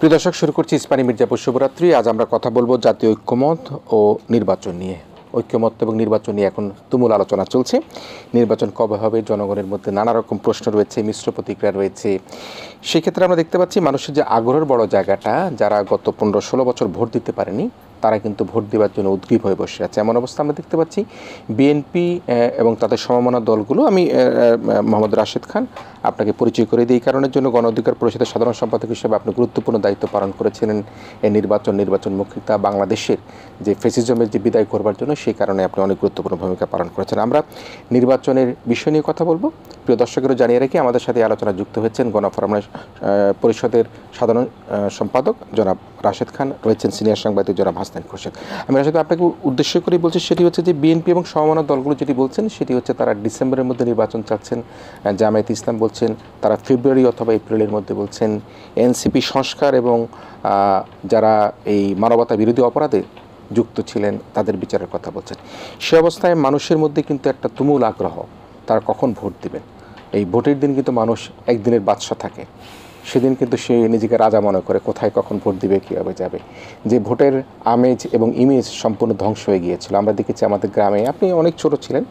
প্রিয় দর্শক, শুরু করছি ইস্পানি মির্জাপুর শুভরাত্রি। আজ আমরা কথা বলবো জাতীয় ঐক্যমত ও নির্বাচন নিয়ে। ঐক্যমত এবং নির্বাচন নিয়ে এখন তুমুল আলোচনা চলছে। নির্বাচন কবে হবে, জনগণের মধ্যে নানা রকম প্রশ্ন রয়েছে, মিশ্র প্রতিক্রিয়া রয়েছে। সেক্ষেত্রে আমরা দেখতে পাচ্ছি মানুষের যে আগ্রহের বড় জায়গাটা, যারা গত 15-16 বছর ভোট দিতে পারেনি তারা কিন্তু ভোট দেওয়ার জন্য উদ্গ্রীব হয়ে বসে আছে। এমন অবস্থা আমরা দেখতে পাচ্ছি বিএনপি এবং তাদের সমমনা দলগুলো। আমি মোহাম্মদ রাশেদ খান আপনাকে পরিচয় করে দিই। এই কারণের জন্য গণ অধিকার পরিষদের সাধারণ সম্পাদক হিসেবে আপনি গুরুত্বপূর্ণ দায়িত্ব পালন করেছিলেন। এই নির্বাচনমুখিতা বাংলাদেশের যে ফেসিজমের যে বিদায় করবার জন্য, সেই কারণে আপনি অনেক গুরুত্বপূর্ণ ভূমিকা পালন করেছেন। আমরা নির্বাচনের বিষয় নিয়ে কথা বলবো। প্রিয় দর্শকেরও জানিয়ে রাখি, আমাদের সাথে আলোচনা যুক্ত হয়েছেন গণফোরাম পরিষদের সাধারণ সম্পাদক জনাব রাশেদ খান, রয়েছেন সিনিয়র সাংবাদিক জনাব হাসান খোরশেদ। আমি রাশেদ আপনাকে উদ্দেশ্য করে বলছি, সেটি হচ্ছে যে বিএনপি এবং সমমনা দলগুলো যেটি বলছেন সেটি হচ্ছে তারা ডিসেম্বরের মধ্যে নির্বাচন চাচ্ছেন। জামায়াত ইসলাম বলছেন তারা ফেব্রুয়ারি অথবা এপ্রিলের মধ্যে বলছেন। এনসিপি সংস্কার এবং যারা এই মানবতা বিরোধী অপরাধে যুক্ত ছিলেন তাদের বিচারের কথা বলছেন। সে অবস্থায় মানুষের মধ্যে কিন্তু একটা তুমুল আগ্রহ, তারা কখন ভোট দিবেন। এই ভোটের দিন কিন্তু মানুষ একদিনের বাদশা থাকে, সেদিন কিন্তু সে নিজেকে রাজা মনে করে কোথায় কখন ভোট দিবে, কীভাবে যাবে। যে ভোটের আমেজ এবং ইমেজ সম্পূর্ণ ধ্বংস হয়ে গিয়েছিল। আমরা দেখেছি আমাদের গ্রামে, আপনি অনেক ছোট ছিলেন,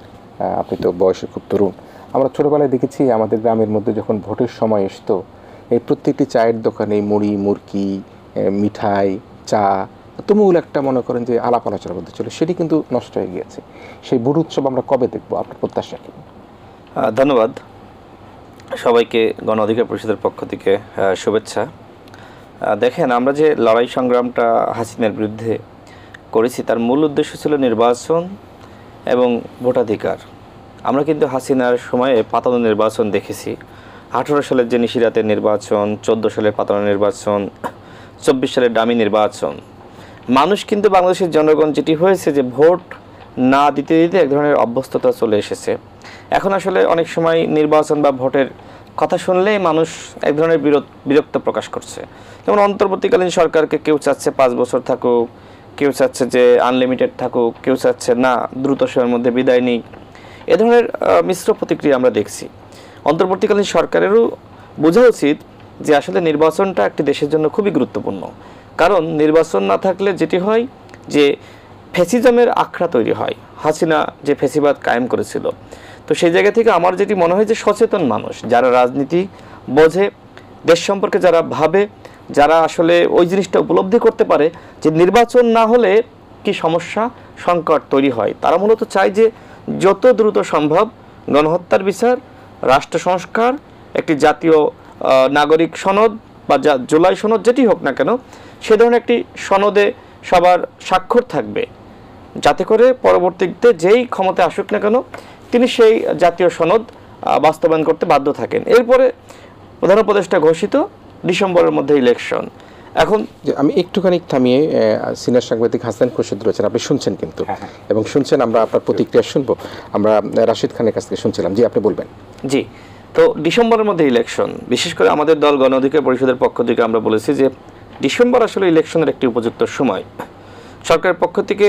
আপনি তো বয়সে খুব তরুণ। আমরা ছোটোবেলায় দেখেছি আমাদের গ্রামের মধ্যে যখন ভোটের সময় আসতো, এই প্রত্যেকটি চায়ের দোকানে মুড়ি, মুরকি, মিঠাই, চা তুমুল একটা মনে করেন যে আলাপ আলোচনার মধ্যে ছিল, সেটি কিন্তু নষ্ট হয়ে গিয়েছে। সেই ভোট উৎসব আমরা কবে দেখবো, আপনার প্রত্যাশা কি? ধন্যবাদ সবাইকে, গণ অধিকার পরিষদের পক্ষ থেকে শুভেচ্ছা। দেখেন, আমরা যে লড়াই সংগ্রামটা হাসিনার বিরুদ্ধে করেছি তার মূল উদ্দেশ্য ছিল নির্বাচন এবং ভোটাধিকার। আমরা কিন্তু হাসিনার সময়ে পাতানো নির্বাচন দেখেছি। 18 সালের যে নিশিরাতের নির্বাচন, 14 সালের পাতানো নির্বাচন, 24 সালের ডামি নির্বাচন। মানুষ কিন্তু, বাংলাদেশের জনগণ যেটি হয়েছে যে ভোট না দিতে দিতে এক ধরনের অভ্যস্ততা চলে এসেছে। এখন আসলে অনেক সময় নির্বাচন বা ভোটের কথা শুনলেই মানুষ এক ধরনের বিরক্ত প্রকাশ করছে। যেমন অন্তর্বর্তীকালীন সরকারকে কেউ চাচ্ছে 5 বছর থাকুক, কেউ চাচ্ছে যে আনলিমিটেড থাকুক, কেউ চাচ্ছে না দ্রুত সময়ের মধ্যে বিদায় নিক। এ ধরনের মিশ্র প্রতিক্রিয়া আমরা দেখছি। অন্তর্বর্তীকালীন সরকারেরও বোঝা উচিত যে আসলে নির্বাচনটা একটি দেশের জন্য খুবই গুরুত্বপূর্ণ। কারণ নির্বাচন না থাকলে যেটি হয় যে ফ্যাসিজমের আখড়া তৈরি হয়। হাসিনা যে ফ্যাসিবাদ কায়েম করেছিল, তো সেই জায়গা থেকে আমার যেটি মনে হয় যে সচেতন মানুষ, যারা রাজনীতি বোঝে, দেশ সম্পর্কে যারা ভাবে, যারা আসলে ওই জিনিসটা উপলব্ধি করতে পারে যে নির্বাচন না হলে কি সমস্যা সংকট তৈরি হয়, তারা মূলত চায় যে যত দ্রুত সম্ভব গণহত্যার বিচার, রাষ্ট্র সংস্কার, একটি জাতীয় নাগরিক সনদ বা জুলাই সনদ যেটি হোক না কেন, সে ধরনের একটি সনদে সবার স্বাক্ষর থাকবে, যাতে করে পরবর্তীতে যেই ক্ষমতা আসুক না কেন তিনি সেই জাতীয় সনদ বাস্তবায়ন করতে বাধ্য থাকেন। এরপরে প্রধান উপদেষ্টা ঘোষিত ডিসেম্বরের মধ্যে ইলেকশন। এখন আমি একটুখানি থামিয়ে, সিনিয়র সাংবাদিক হাসান খোরশেদ রয়েছেন, আপনি শুনছেন কিন্তু, এবং শুনছেন, আমরা আপনার প্রতিক্রিয়া শুনবো। আমরা রাশিদ খানের কাছ থেকে শুনছিলাম, জি আপনি বলবেন। জি, তো ডিসেম্বরের মধ্যে ইলেকশন, বিশেষ করে আমাদের দল গণ অধিকার পরিষদের পক্ষ থেকে আমরা বলেছি যে ডিসেম্বর আসলে ইলেকশনের একটি উপযুক্ত সময়। সরকারের পক্ষ থেকে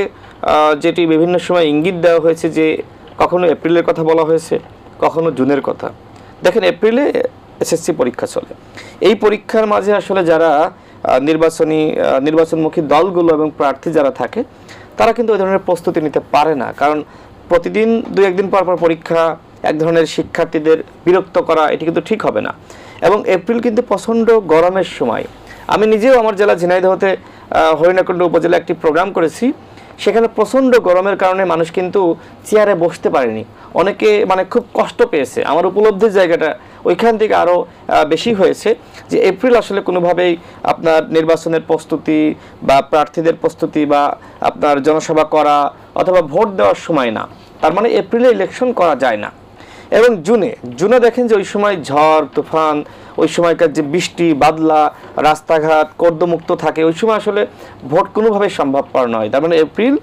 যেটি বিভিন্ন সময় ইঙ্গিত দেওয়া হয়েছে যে কখনো এপ্রিলের কথা বলা হয়েছে, কখনো জুনের কথা। দেখেন, এপ্রিলে এসএসসি পরীক্ষা চলে। এই পরীক্ষার মাঝে আসলে যারা নির্বাচনমুখী দলগুলো এবং প্রার্থী যারা থাকে তারা কিন্তু ওই ধরনের প্রস্তুতি নিতে পারে না। কারণ প্রতিদিন 2-1 দিন পর পরীক্ষা, এক ধরনের শিক্ষার্থীদের বিরক্ত করা, এটি কিন্তু ঠিক হবে না। এবং এপ্রিল কিন্তু প্রচণ্ড গরমের সময়। আমি নিজেও আমার জেলা ঝিনাইদহতে হরিণাকুণ্ড উপজেলা একটি প্রোগ্রাম করেছি। সেখানে প্রচণ্ড গরমের কারণে মানুষ কিন্তু চেয়ারে বসতে পারেনি, অনেকে খুব কষ্ট পেয়েছে। আমার উপলব্ধির জায়গাটা ওইখান থেকে আরও বেশি হয়েছে যে এপ্রিল আসলে কোনোভাবেই আপনার নির্বাচনের প্রস্তুতি বা প্রার্থীদের প্রস্তুতি বা আপনার জনসভা করা অথবা ভোট দেওয়ার সময় না। তার মানে এপ্রিলে ইলেকশন করা যায় না। এবং জুনে দেখেন যে ওই সময় ঝড় তুফান, ওই সময়কার যে বৃষ্টি বাদলা, রাস্তাঘাট কর্দমুক্ত থাকে, ওই সময় আসলে ভোট কোনোভাবেই সম্ভবপর নয়। তার মানে এপ্রিল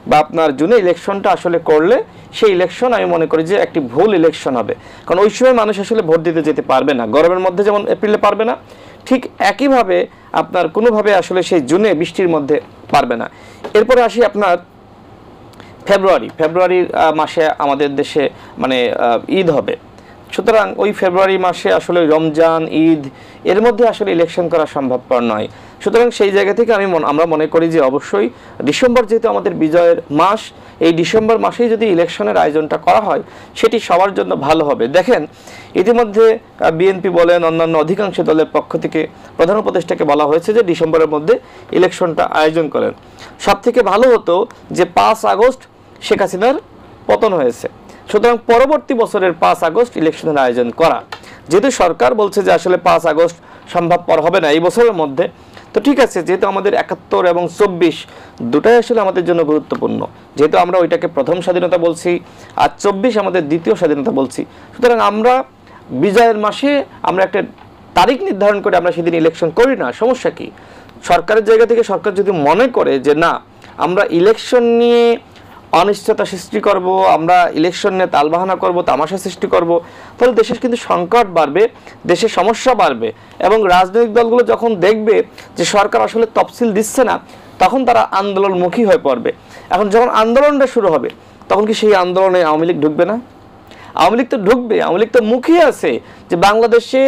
বা আপনার জুনে ইলেকশনটা আসলে করলে সেই ইলেকশন আমি মনে করি যে একটি ভুল ইলেকশন হবে। কারণ ওই সময় মানুষ আসলে ভোট দিতে যেতে পারবে না, গরমের মধ্যে যেমন এপ্রিলে পারবে না, ঠিক একইভাবে আপনার কোনোভাবে আসলে সেই জুনে বৃষ্টির মধ্যে পারবে না। এরপরে আসি আপনার ফেব্রুয়ারি মাসে আমাদের দেশে ঈদ হবে। সুতরাং ওই ফেব্রুয়ারি মাসে আসলে রমজান ঈদ এর মধ্যে আসলে ইলেকশন করা সম্ভবপর নয়। সুতরাং সেই জায়গা থেকে আমরা মনে করি যে অবশ্যই ডিসেম্বর যেহেতু আমাদের বিজয়ের মাস, এই ডিসেম্বর মাসেই যদি ইলেকশনের আয়োজনটা করা হয় সেটি সবার জন্য ভালো হবে। দেখেন ইতিমধ্যে বিএনপি বলেন অন্যান্য অধিকাংশ দলের পক্ষ থেকে প্রধান উপদেষ্টাকে বলা হয়েছে যে ডিসেম্বরের মধ্যে ইলেকশনটা আয়োজন করেন। সব থেকে ভালো হতো যে 5 আগস্ট শেখ হাসিনার পতন হয়েছে, সুতরাং পরবর্তী বছরের 5 আগস্ট ইলেকশনের আয়োজন করা। যেহেতু সরকার বলছে যে আসলে 5 আগস্ট সম্ভবপর হবে না এই বছরের মধ্যে, তো ঠিক আছে, যেহেতু আমাদের 71 এবং 24 দুটাই আসলে আমাদের জন্য গুরুত্বপূর্ণ, যেহেতু আমরা ওইটাকে প্রথম স্বাধীনতা বলছি আর 24 আমাদের দ্বিতীয় স্বাধীনতা বলছি, সুতরাং আমরা বিজয়ের মাসে আমরা একটা তারিখ নির্ধারণ করে আমরা সেদিন ইলেকশন করি না, সমস্যা কি? সরকারের জায়গা থেকে সরকার যদি মনে করে যে না আমরা ইলেকশন নিয়ে অনিশ্চয়তা সৃষ্টি করব, আমরা ইলেকশন নিয়ে তালবাহানা করব, তামাশা সৃষ্টি করব, তাহলে দেশের কিন্তু সংকট বাড়বে, দেশের সমস্যা বাড়বে। এবং রাজনৈতিক দলগুলো যখন দেখবে যে সরকার আসলে তফসিল দিচ্ছে না, তখন তারা আন্দোলনমুখী হয়ে পড়বে। এখন যখন আন্দোলনটা শুরু হবে তখন কি সেই আন্দোলনে আওয়ামী লীগ ঢুকবে না? আওয়ামী লীগ তো ঢুকবে, আওয়ামী লীগ তো মুখিয়ে আছে যে বাংলাদেশে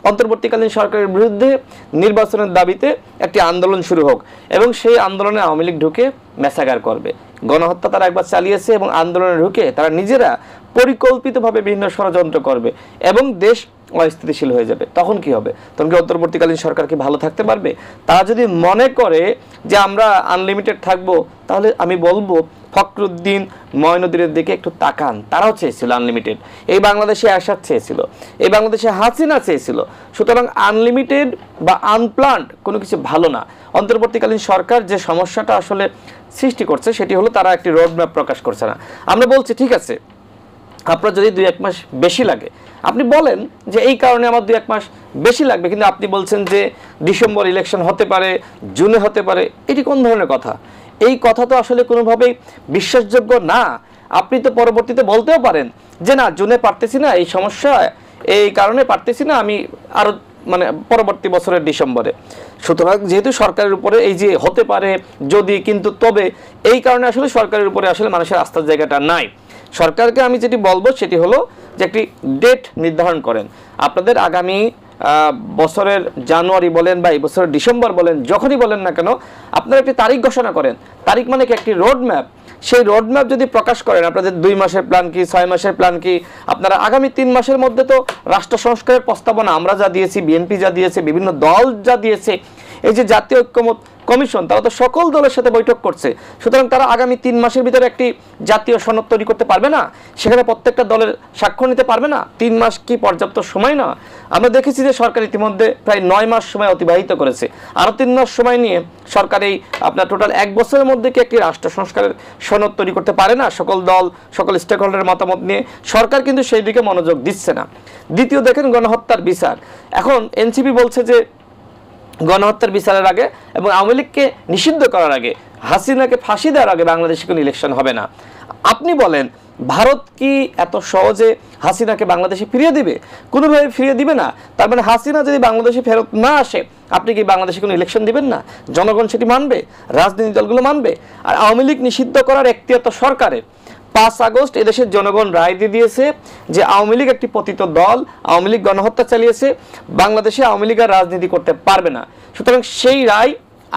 অন্তর্বর্তীকালীন সরকারের বিরুদ্ধে নির্বাচনের দাবিতে একটি আন্দোলন শুরু হোক, এবং সেই আন্দোলনে আওয়ামী লীগ ঢুকে মেসাগার করবে। গণহত্যা তারা একবার চালিয়েছে এবং আন্দোলনে ঢুকে তারা নিজেরা পরিকল্পিতভাবে বিভিন্ন ষড়যন্ত্র করবে এবং দেশ অস্থিতিশীল হয়ে যাবে। তখন কি হবে? তখন কি অন্তর্বর্তীকালীন সরকার কি ভালো থাকতে পারবে? তারা যদি মনে করে যে আমরা আনলিমিটেড থাকবো, তাহলে আমি বলবো ফখরুদ্দিন মঈনুদ্দিনের দিকে একটু তাকান। তারাও চেয়েছিল আনলিমিটেড, এই বাংলাদেশে আসাদ চেয়েছিল, এই বাংলাদেশে হাসিনা চেয়েছিল। সুতরাং আনলিমিটেড বা আনপ্লান্ড কোনো কিছু ভালো না। অন্তর্বর্তীকালীন সরকার যে সমস্যাটা আসলে সৃষ্টি করছে সেটি হলো তারা একটি রোডম্যাপ প্রকাশ করছে না। আমরা বলছি ঠিক আছে, আপনার যদি 2-1 মাস বেশি লাগে আপনি বলেন যে এই কারণে আমার 2-1 মাস বেশি লাগবে, কিন্তু আপনি বলছেন যে ডিসেম্বর ইলেকশন হতে পারে, জুনে হতে পারে। এটি কোন ধরনের কথা? এই কথা তো আসলে কোনোভাবেই বিশ্বাসযোগ্য না। আপনি তো পরবর্তীতে বলতেও পারেন যে না জুনে পারতেছি না, এই সমস্যা এই কারণে পারতেছি না, আমি আরো পরবর্তী বছরের ডিসেম্বরে। সুতরাং যেহেতু সরকারের উপরে এই যে হতে পারে, যদি, কিন্তু, তবে, এই কারণে আসলে সরকারের উপরে আসলে মানুষের আস্থার জায়গাটা নাই। সরকারকে আমি যেটি বলবো সেটি হলো যে একটি ডেট নির্ধারণ করেন। আপনাদের আগামী বছরের জানুয়ারি বলেন বা এই বছরের ডিসেম্বর বলেন, যখনই বলেন না কেন আপনারা একটি তারিখ ঘোষণা করেন। তারিখ মানে কি? একটি রোড ম্যাপ। সেই রোড ম্যাপ যদি প্রকাশ করেন, আপনাদের 2 মাসের প্ল্যান কি, 6 মাসের প্ল্যান কি, আপনারা আগামী 3 মাসের মধ্যে তো রাষ্ট্র সংস্কারের প্রস্তাবনা আমরা যা দিয়েছি, বিএনপি যা দিয়েছে, বিভিন্ন দল যা দিয়েছে, এই যে জাতীয় ঐক্যমত কমিশন, তারা তো সকল দলের সাথে বৈঠক করছে। সুতরাং তারা আগামী 3 মাসের ভিতরে একটি জাতীয় সনদ তৈরি করতে পারবে না? সেখানে প্রত্যেকটা দলের স্বাক্ষর নিতে পারবে না? 3 মাস কি পর্যাপ্ত সময় না? আমরা দেখেছি যে সরকার ইতিমধ্যে প্রায় 9 মাস সময় অতিবাহিত করেছে। আরও 3 মাস সময় নিয়ে সরকার এই আপনার টোটাল 1 বছরের মধ্যে কি একটি রাষ্ট্র সংস্কারের সনদ তৈরি করতে পারে না? সকল দল, সকল স্টেক হোল্ডারের মতামত নিয়ে সরকার কিন্তু সেই দিকে মনোযোগ দিচ্ছে না। দ্বিতীয় দেখেন গণহত্যার বিচার। এখন এনসিপি বলছে যে গণহত্যার বিচারের আগে এবং আওয়ামী লীগকে নিষিদ্ধ করার আগে, হাসিনাকে ফাঁসি দেওয়ার আগে বাংলাদেশে কোনো ইলেকশন হবে না। আপনি বলেন ভারত কি এত সহজে হাসিনাকে বাংলাদেশে ফিরিয়ে দিবে? কোনোভাবে ফিরিয়ে দিবে না। তার মানে হাসিনা যদি বাংলাদেশে ফেরত না আসে, আপনি কি বাংলাদেশে কোনো ইলেকশন দিবেন না? জনগণ সেটি মানবে, রাজনৈতিক দলগুলো মানবে। আর আওয়ামী লীগ নিষিদ্ধ করার এখতিয়ার তো সরকারের। 5 আগস্ট এদেশের জনগণ রায় দিয়ে দিয়েছে যে আওয়ামী লীগ একটি পতিত দল, আওয়ামী লীগ গণহত্যা চালিয়েছে, বাংলাদেশে আওয়ামী লীগ আর রাজনীতি করতে পারবে না। সুতরাং সেই রায়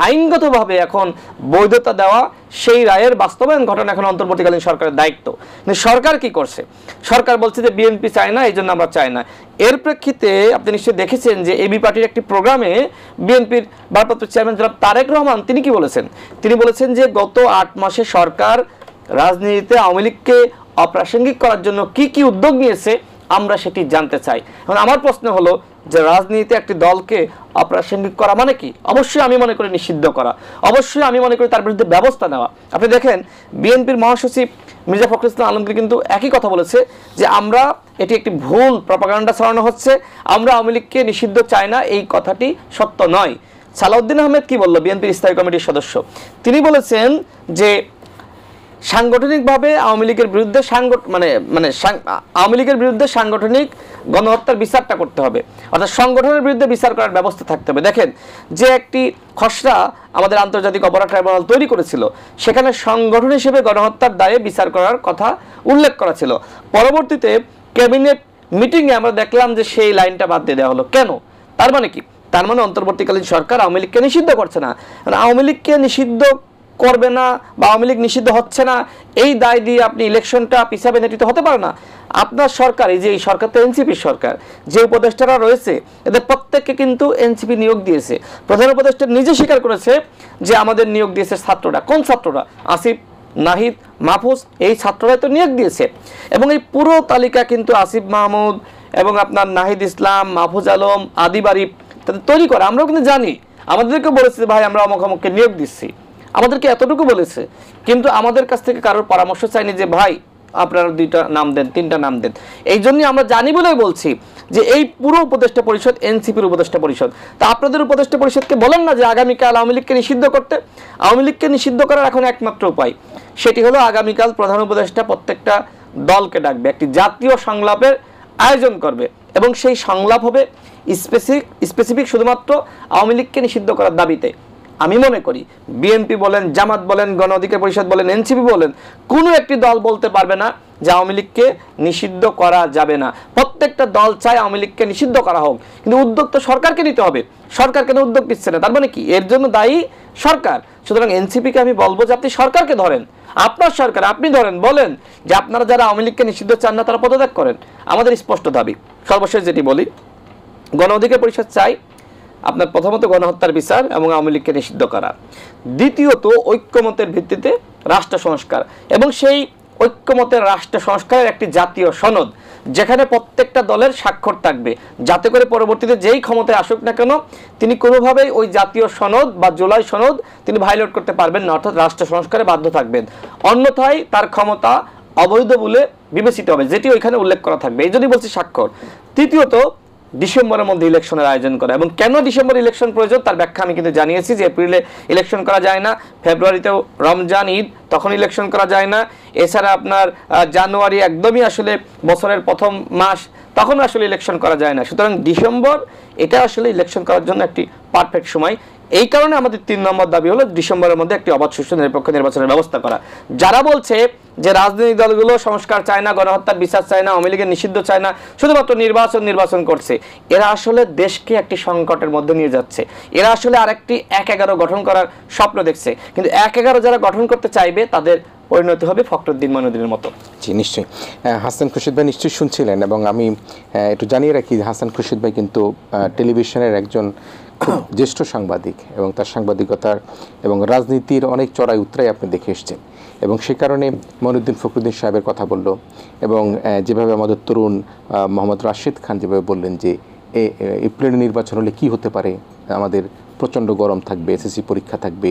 আইনগতভাবে এখন বৈধতা দেওয়া, সেই রায়ের বাস্তবায়ন ঘটনা এখন অন্তর্বর্তীকালীন সরকারের দায়িত্ব। কিন্তু সরকার কি করছে? সরকার বলছে যে বিএনপি চায় না, এই জন্য আমরা চাই না। এর প্রেক্ষিতে আপনি নিশ্চয়ই দেখেছেন যে এবি পার্টির একটি প্রোগ্রামে বিএনপির ভারপ্রাপ্ত চেয়ারম্যান জনাব তারেক রহমান তিনি কি বলেছেন? তিনি বলেছেন যে গত 8 মাসে সরকার রাজনীতিতে আওয়ামী লীগকে অপ্রাসঙ্গিক করার জন্য কি কি উদ্যোগ নিয়েছে আমরা সেটি জানতে চাই। এখন আমার প্রশ্ন হলো যে রাজনীতিতে একটি দলকে অপ্রাসঙ্গিক করা মানে কি? অবশ্যই আমি মনে করি নিষিদ্ধ করা, অবশ্যই আমি মনে করি তার বিরুদ্ধে ব্যবস্থা নেওয়া। আপনি দেখেন বিএনপির মহাসচিব মির্জা ফখরুল ইসলাম আলমগীর কিন্তু একই কথা বলেছে যে আমরা এটি একটি ভুল প্রপাগান্ডা ছড়ানো হচ্ছে, আমরা আওয়ামী লীগকে নিষিদ্ধ চাই না, এই কথাটি সত্য নয়। সালাউদ্দিন আহমেদ কি বলল, বিএনপির স্থায়ী কমিটির সদস্য? তিনি বলেছেন যে সাংগঠনিকভাবে আওয়ামী লীগের বিরুদ্ধে আওয়ামী লীগের বিরুদ্ধে সাংগঠনিক গণহত্যার বিচারটা করতে হবে, অর্থাৎ সংগঠনের বিরুদ্ধে বিচার করার ব্যবস্থা থাকতে হবে। দেখেন যে একটি খসড়া আমাদের আন্তর্জাতিক অপরাধ ট্রাইব্যুনাল তৈরি করেছিল, সেখানে সংগঠন হিসেবে গণহত্যার দায়ে বিচার করার কথা উল্লেখ করা ছিল। পরবর্তীতে ক্যাবিনেট মিটিংয়ে আমরা দেখলাম যে সেই লাইনটা বাদ দিয়ে দেওয়া হলো। কেন? তার মানে কি? তার মানে অন্তর্বর্তীকালীন সরকার আওয়ামী লীগকে নিষিদ্ধ করছে না। মানে আওয়ামী লীগকে নিষিদ্ধ করবে না বা আওয়ামী লীগ নিষিদ্ধ হচ্ছে না এই দায় দিয়ে আপনি ইলেকশনটা পিছাবে, নেতৃত্ব হতে পারে না। আপনার সরকার, এই যে এই সরকার তো এনসিপির সরকার, যে উপদেষ্টারা রয়েছে এদের প্রত্যেককে কিন্তু এনসিপি নিয়োগ দিয়েছে। প্রধান উপদেষ্টা নিজে স্বীকার করেছে যে আমাদের নিয়োগ দিয়েছে ছাত্ররা। কোন ছাত্ররা? আসিফ, নাহিদ, মাহফুজ, এই ছাত্ররাই তো নিয়োগ দিয়েছে। এবং এই পুরো তালিকা কিন্তু আসিফ মাহমুদ এবং আপনার নাহিদ ইসলাম, মাহফুজ আলম, আদিব আরিফ তাদের তৈরি করা। আমরাও কিন্তু জানি, আমাদেরকে বলেছে ভাই আমরা অমুক অমুককে নিয়োগ দিচ্ছি, আমাদেরকে এতটুকু বলেছে। কিন্তু আমাদের কাছ থেকে কারোর পরামর্শ চাইনি যে ভাই আপনারা 2টা নাম দেন, 3টা নাম দেন। এই জন্যই আমরা জানি বলেই বলছি যে এই পুরো উপদেষ্টা পরিষদ এনসিপির উপদেষ্টা পরিষদ। তা আপনাদের উপদেষ্টা পরিষদকে বলেন না যে আগামীকাল আওয়ামী লীগকে নিষিদ্ধ করতে। আওয়ামী লীগকে নিষিদ্ধ করার এখন একমাত্র উপায়, সেটি হলো আগামীকাল প্রধান উপদেষ্টা প্রত্যেকটা দলকে ডাকবে, একটি জাতীয় সংলাপের আয়োজন করবে এবং সেই সংলাপ হবে স্পেসিফিক শুধুমাত্র আওয়ামী লীগকে নিষিদ্ধ করার দাবিতে। আমি মনে করি বিএনপি বলেন, জামাত বলেন, গণ অধিকার পরিষদ বলেন, এনসিপি বলেন, কোনো একটি দল বলতে পারবে না যে আওয়ামী লীগকে নিষিদ্ধ করা যাবে না। প্রত্যেকটা দল চায় আওয়ামী লীগকে নিষিদ্ধ করা হোক, কিন্তু উদ্যোগ তো সরকারকে নিতে হবে। সরকার কেন উদ্যোগ নিচ্ছে না? তার মানে কি এর জন্য দায়ী সরকার। সুতরাং এনসিপিকে আমি বলবো যে আপনি সরকারকে ধরেন, আপনার সরকার আপনি ধরেন, বলেন যে আপনারা যারা আওয়ামী লীগকে নিষিদ্ধ চান না তারা পদত্যাগ করেন। আমাদের স্পষ্ট দাবি। সর্বশেষ যেটি বলি, গণ অধিকার পরিষদ চাই আপনার প্রথমত গণহত্যার বিচার এবং আওয়ামী লীগকে নিষিদ্ধ করা, দ্বিতীয়ত ঐক্যমতের ভিত্তিতে রাষ্ট্র সংস্কার এবং সেই ঐক্যমতের রাষ্ট্র সংস্কারের একটি জাতীয় সনদ যেখানে প্রত্যেকটা দলের স্বাক্ষর থাকবে, যাতে করে পরবর্তীতে যেই ক্ষমতায় আসুক না কেন তিনি কোনোভাবেই ওই জাতীয় সনদ বা জুলাই সনদ তিনি ভায়োলেট করতে পারবেন না, অর্থাৎ রাষ্ট্র সংস্কারে বাধ্য থাকবেন। অন্যথায় তার ক্ষমতা অবৈধ বলে বিবেচিত হবে, যেটি ওইখানে উল্লেখ করা থাকবে। এই জন্যই বলছি স্বাক্ষর। তৃতীয়ত ডিসেম্বরের মধ্যে ইলেকশনের আয়োজন করা, এবং কেন ডিসেম্বর ইলেকশন প্রয়োজন তার ব্যাখ্যা আমি কিন্তু জানিয়েছি যে এপ্রিলে ইলেকশন করা যায় না, ফেব্রুয়ারিতেও রমজান ঈদ তখন ইলেকশন করা যায় না, এছাড়া আপনার জানুয়ারি একদমই আসলে বছরের প্রথম মাস, তখন আসলে ইলেকশন করা যায় না। সুতরাং ডিসেম্বর এটা আসলে ইলেকশন করার জন্য একটি পারফেক্ট সময়। এই কারণে আমাদের 3 নম্বর দাবি হলো ডিসেম্বরের মধ্যে একটি অবাধ, সুষ্ঠু, নিরপেক্ষ নির্বাচনের ব্যবস্থা করা। যারা বলছে যে রাজনৈতিক দলগুলো সংস্কার চায় না, গণহত্যার বিচার চায় না, আওয়ামী লীগের নিষিদ্ধ চায় না, শুধুমাত্র নির্বাচন করছে, এরা আসলে দেশকে একটি সংকটের মধ্যে নিয়ে যাচ্ছে। এরা আসলে আরেকটি 1-11 গঠন করার স্বপ্ন দেখছে, কিন্তু 1-11 যারা গঠন করতে চাইবে তাদের পরিণতি হবে ফখরুদ্দিন মইনুদ্দিনের মতো। জি নিশ্চয়ই। হাসান খুরশিদ ভাই নিশ্চয়ই শুনছিলেন, এবং আমি একটু জানিয়ে রাখি হাসান খুরশিদ ভাই কিন্তু টেলিভিশনের একজন খুব জ্যেষ্ঠ সাংবাদিক, এবং তার সাংবাদিকতার এবং রাজনীতির অনেক চড়াই উতরাই আপনি দেখে এসছেন, এবং সে কারণে মইনুদ্দিন ফখরুদ্দিন সাহেবের কথা বলল, এবং যেভাবে আমাদের তরুণ মোহাম্মদ রাশেদ খান যেভাবে বললেন যে এপ্রিল নির্বাচন হলে কী হতে পারে, আমাদের প্রচণ্ড গরম থাকবে, এসএসসি পরীক্ষা থাকবে,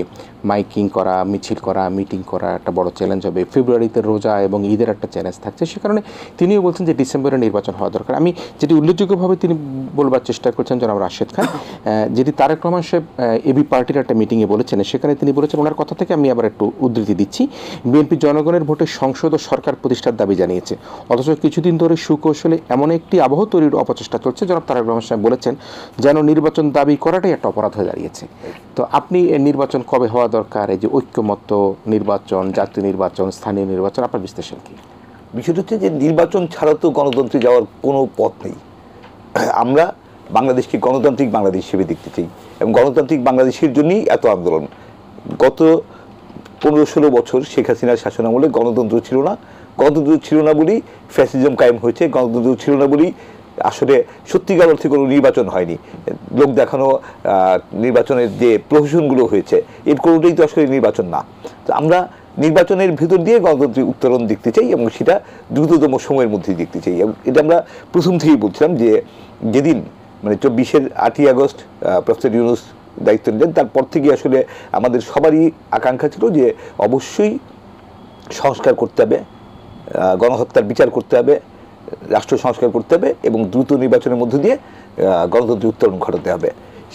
মাইকিং করা, মিছিল করা, মিটিং করা একটা বড় চ্যালেঞ্জ হবে, ফেব্রুয়ারিতে রোজা এবং ঈদের একটা চ্যালেঞ্জ থাকছে। সে কারণে তিনিও বলছেন যে ডিসেম্বরে নির্বাচন হওয়া দরকার। আমি যেটি উল্লেখযোগ্যভাবে তিনি বলবার চেষ্টা করছেন জনাব রাশেদ খান, যেটি তারেক রহমান সাহেব এবি পার্টির একটা মিটিংয়ে বলেছেন, সেখানে তিনি বলেছেন, ওনার কথা থেকে আমি আবার একটু উদ্ধৃতি দিচ্ছি, বিএনপি জনগণের ভোটে সংসদ ও সরকার প্রতিষ্ঠার দাবি জানিয়েছে, অথচ কিছুদিন ধরে সুকৌশলে এমন একটি আবহ তৈরির অপচেষ্টা চলছে, জনাব তারেক রহমান সাহেব বলেছেন যেন নির্বাচন দাবি করাটাই একটা অপরাধ হয়ে দাঁড়িয়েছে। তো আপনি নির্বাচন কবে হওয়া দরকার, এই যে ঐক্যমত্য নির্বাচন, জাতীয় নির্বাচন, স্থানীয় নির্বাচন, আপনার বিশ্লেষণ কি? বিষয়টা হচ্ছে যে নির্বাচন ছাড়া তো গণতন্ত্রে যাওয়ার কোনো পথ নেই। আমরা বাংলাদেশকে গণতান্ত্রিক বাংলাদেশ হিসেবে দেখতে চাই, এবং গণতান্ত্রিক বাংলাদেশের জন্যই এত আন্দোলন। গত 15-16 বছর শেখ হাসিনার শাসনামলে গণতন্ত্র ছিল না, গণতন্ত্র ছিল না বলেই ফ্যাসিজম কায়েম হয়েছে, গণতন্ত্র ছিল না বলেই আসলে সত্যিকার অর্থে কোনো নির্বাচন হয়নি। লোক দেখানো নির্বাচনের যে প্রহসনগুলো হয়েছে এর কোনোটাই তো আসলে নির্বাচন না। তো আমরা নির্বাচনের ভিতর দিয়ে গণতান্ত্রিক উত্তরণ দেখতে চাই, এবং সেটা দ্রুততম সময়ের মধ্যেই দেখতে চাই। এবং এটা আমরা প্রথম থেকেই বলছিলাম যে যেদিন মানে 8ই আগস্ট প্রফেসর ইউনূস দায়িত্ব নিলেন, তারপর থেকে আসলে আমাদের সবারই আকাঙ্ক্ষা ছিল যে অবশ্যই সংস্কার করতে হবে, গণহত্যার বিচার করতে হবে, রাষ্ট্র সংস্কার করতে হবে, এবং দ্রুত নির্বাচনের মধ্য দিয়ে গণতন্ত্রের উত্তরণ ঘটাতে হবে।